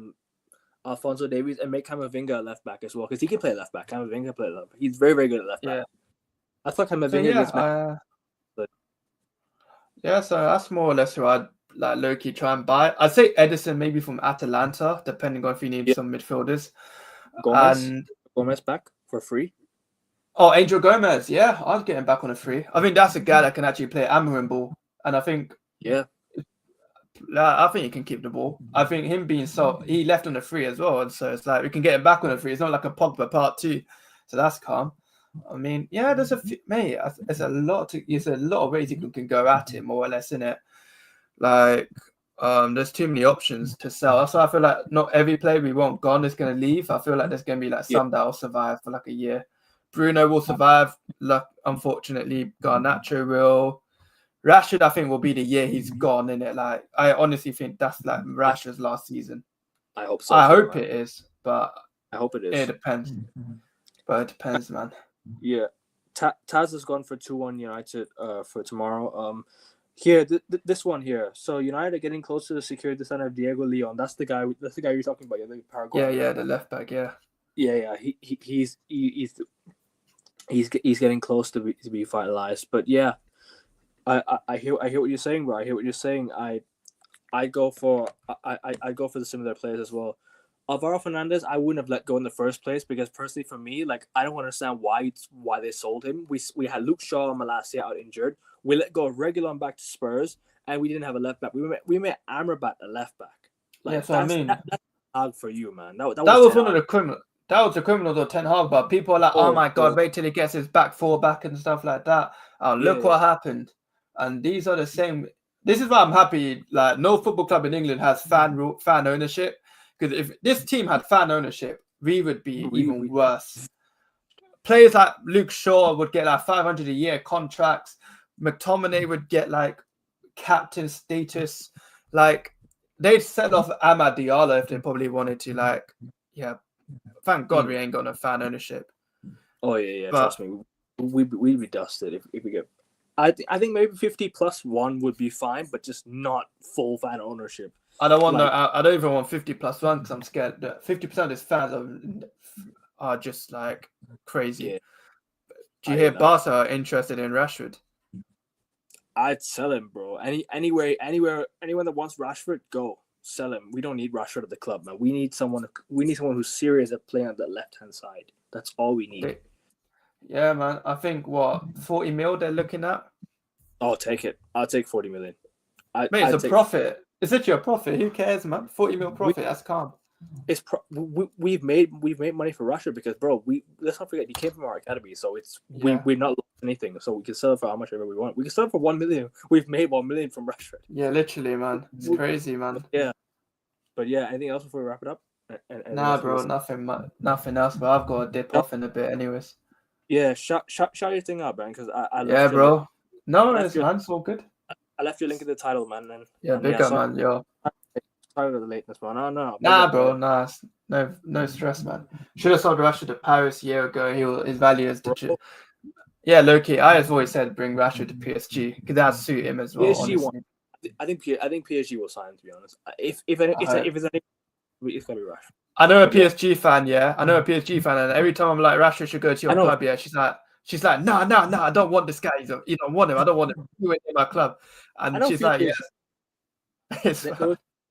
Alphonso Davies and make Camavinga a left back as well, because he can play left back. Camavinga can play left back. He's very, very good at left back. I thought Camavinga
so that's more or less who I'd like low-key try and buy. I'd say Edison maybe from Atalanta, depending on if you need some midfielders.
Gomez back for free.
Oh, Angel Gomez, yeah, I'd get him back on a free. I think that's a guy that can actually play Amarin ball, and I think I think he can keep the ball. I think him being he left on a free as well, and so it's like we can get him back on a free. It's not like a Pogba part 2, so that's calm. I mean, there's there's a lot of ways you can go at it, more or less, in it. Like, there's too many options to sell. So I feel like not every player we want gone is going to leave. I feel like there's going to be like some that will survive for like a year. Bruno will survive. Luck, unfortunately, Garnacho will. Rashford, I think, will be the year he's gone in it. Like, I honestly think that's like Rashford's last season.
I hope so.
I hope it is, but
I hope it is.
it depends. But it depends, man.
Yeah, Taz has gone for 2-1 United for tomorrow. Here, this one here. So United are getting close to the security sign of Diego Leon. That's the guy. That's the guy you're talking about. The Paraguay.
Yeah, the left back. Yeah.
He's getting close to be finalized. But yeah, I hear what you're saying, bro. I hear what you're saying. I go for the similar players as well. Alvaro Fernandez, I wouldn't have let go in the first place because personally for me, like I don't understand why they sold him. We had Luke Shaw and Malacia out injured. We let go of Reguilon back to Spurs, and we didn't have a left back. We made Amrabat a left back. Like,
yeah, so I mean,
that's hard for you, man. That
was one of the criminal. That was the criminals of Ten Hag, but people are like, oh my god, wait till he gets his back four back and stuff like that. Look what happened. And these are the same. This is why I'm happy. Like, no football club in England has fan ownership. Because if this team had fan ownership, we would be even worse. Players like Luke Shaw would get like 500 a year contracts. McTominay would get like captain status. Like, they'd sell off Amad Diallo if they probably wanted to. Like, yeah, thank God we ain't got no fan ownership.
Oh yeah, trust me, we'd be dusted if we get. I think maybe 50+1 would be fine, but just not full fan ownership.
I don't want I don't even want 50+1 because I'm scared that 50% of his fans are just like crazy. Yeah. Do you hear Barca are interested in Rashford?
I'd sell him, bro. Anyone that wants Rashford, go sell him. We don't need Rashford at the club, man. We need someone who's serious at playing on the left hand side. That's all we need.
Yeah, man. I think 40 mil they're looking at.
I'll take it. I'll take 40 million.
It's a profit. Is it your profit? Who cares, man? 40 mil profit. That's calm.
We've made money for Rashford because, bro, let's not forget he came from our academy, so we're not lost anything, so we can sell it for how much ever we want. We can sell it for 1 million. We've made 1 million from Rashford.
Yeah, literally, man. It's crazy, man.
But yeah, anything else before we wrap it up?
Nah, bro, nothing else. But I've got to dip off in a bit, anyways.
Yeah, shout your thing out, man, because I
yeah, bro. No, man, it's all good.
I left your link in the title, man.
Big up, man. Yo.
Sorry for the lateness, man. No.
Nah, bro. Nah, no stress, man. Should have sold Rashford to Paris a year ago. His value is legit. Yeah, low-key. I have always said bring Rashford to PSG because that suit him as well.
PSG I think PSG will sign, to be honest. If it's gonna be Rashford.
I know a PSG fan. Yeah, I know a PSG fan, and every time I'm like, Rashford should go to your club. Yeah, she's like, no, I don't want this guy. You don't want him. I don't want him. You in my club. And she's like, yeah.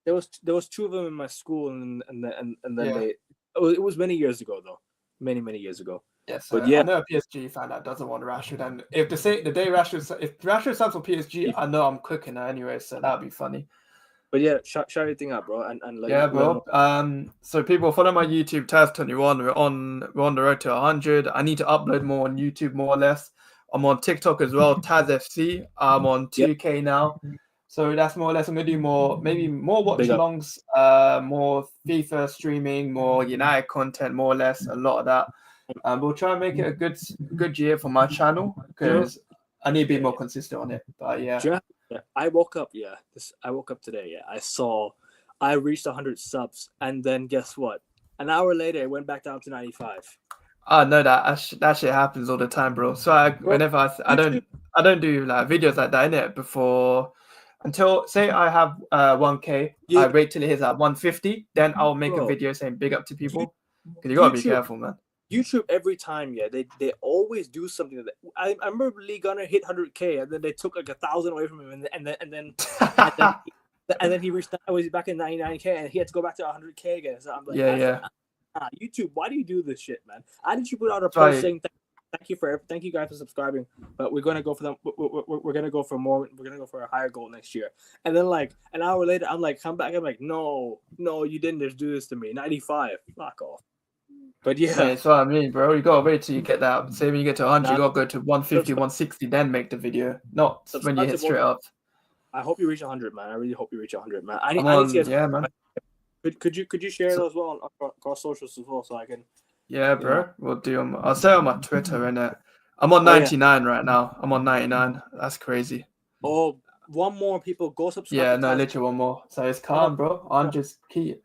There was two of them in my school, and then it was many years ago though, many years ago.
Yes, but I know a PSG fan that doesn't want Rashford, and if if Rashford signs for PSG, I know I'm cooking her anyway, so that'd be funny.
But yeah, shout everything up, bro, and like,
yeah, bro. So people follow my YouTube, Taz21. We're on the road to 100. I need to upload more on YouTube, more or less. I'm on TikTok as well, TazFC. I'm on 2K now. So that's more or less. I'm gonna do maybe more watch alongs, more FIFA streaming, more United content, more or less. A lot of that. We'll try and make it a good year for my channel because I need to be more consistent on it. But yeah.
I woke up today. Yeah, I reached 100 subs, and then guess what? An hour later, it went back down to 95.
I know that shit happens all the time, bro. So I don't do like videos like that in it before. Until say I have 1K, I wait till it hits at 150, then I'll make a video saying big up to people. Because you gotta be careful, man.
YouTube every time, they always do something like that. I remember Lee Gunner hit 100K, and then they took like 1,000 away from him, and then he reached. Was back in 99K, and he had to go back to 100K again. So I'm like, YouTube, why do you do this shit, man? Why didn't you put out a post saying thank you guys for subscribing, but we're gonna go for them. We're gonna go for more. We're gonna go for a higher goal next year. And then like an hour later, I'm like, come back. I'm like, no, you didn't just do this to me. 95, fuck off. But yeah,
that's what I mean, bro. You gotta wait till you get that. Say when you get to 100, you gotta go to 150, 160, then make the video. Not when you hit straight up.
I hope you reach 100, man. I really hope you reach 100, man. Man. Could you share those well across socials as well, so I can
Yeah, bro. We'll do. I'll say on my Twitter, innit? I'm on
Oh, yeah.
99 right now. I'm on 99. That's crazy.
Oh, one more, people, go subscribe.
Yeah,
to
no,
Taz.
literally one more. So it's calm, bro. I'm just key.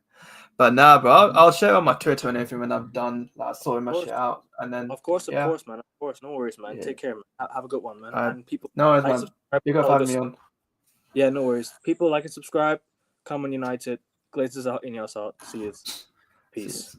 But nah, bro, I'll share on my Twitter and everything when I'm done, like sorting my
course.
shit out, and then
Of course,
yeah.
man. Of course, no worries, man.
Yeah.
Take care, man. Have a good one, man.
Alright.
And people,
No worries,
like,
man.
subscribe,
You got
follow
having me
us.
on.
Yeah, no worries. People, like and subscribe. Come on United. Glazers out, Ineos out. See you.
See
Peace.
yous.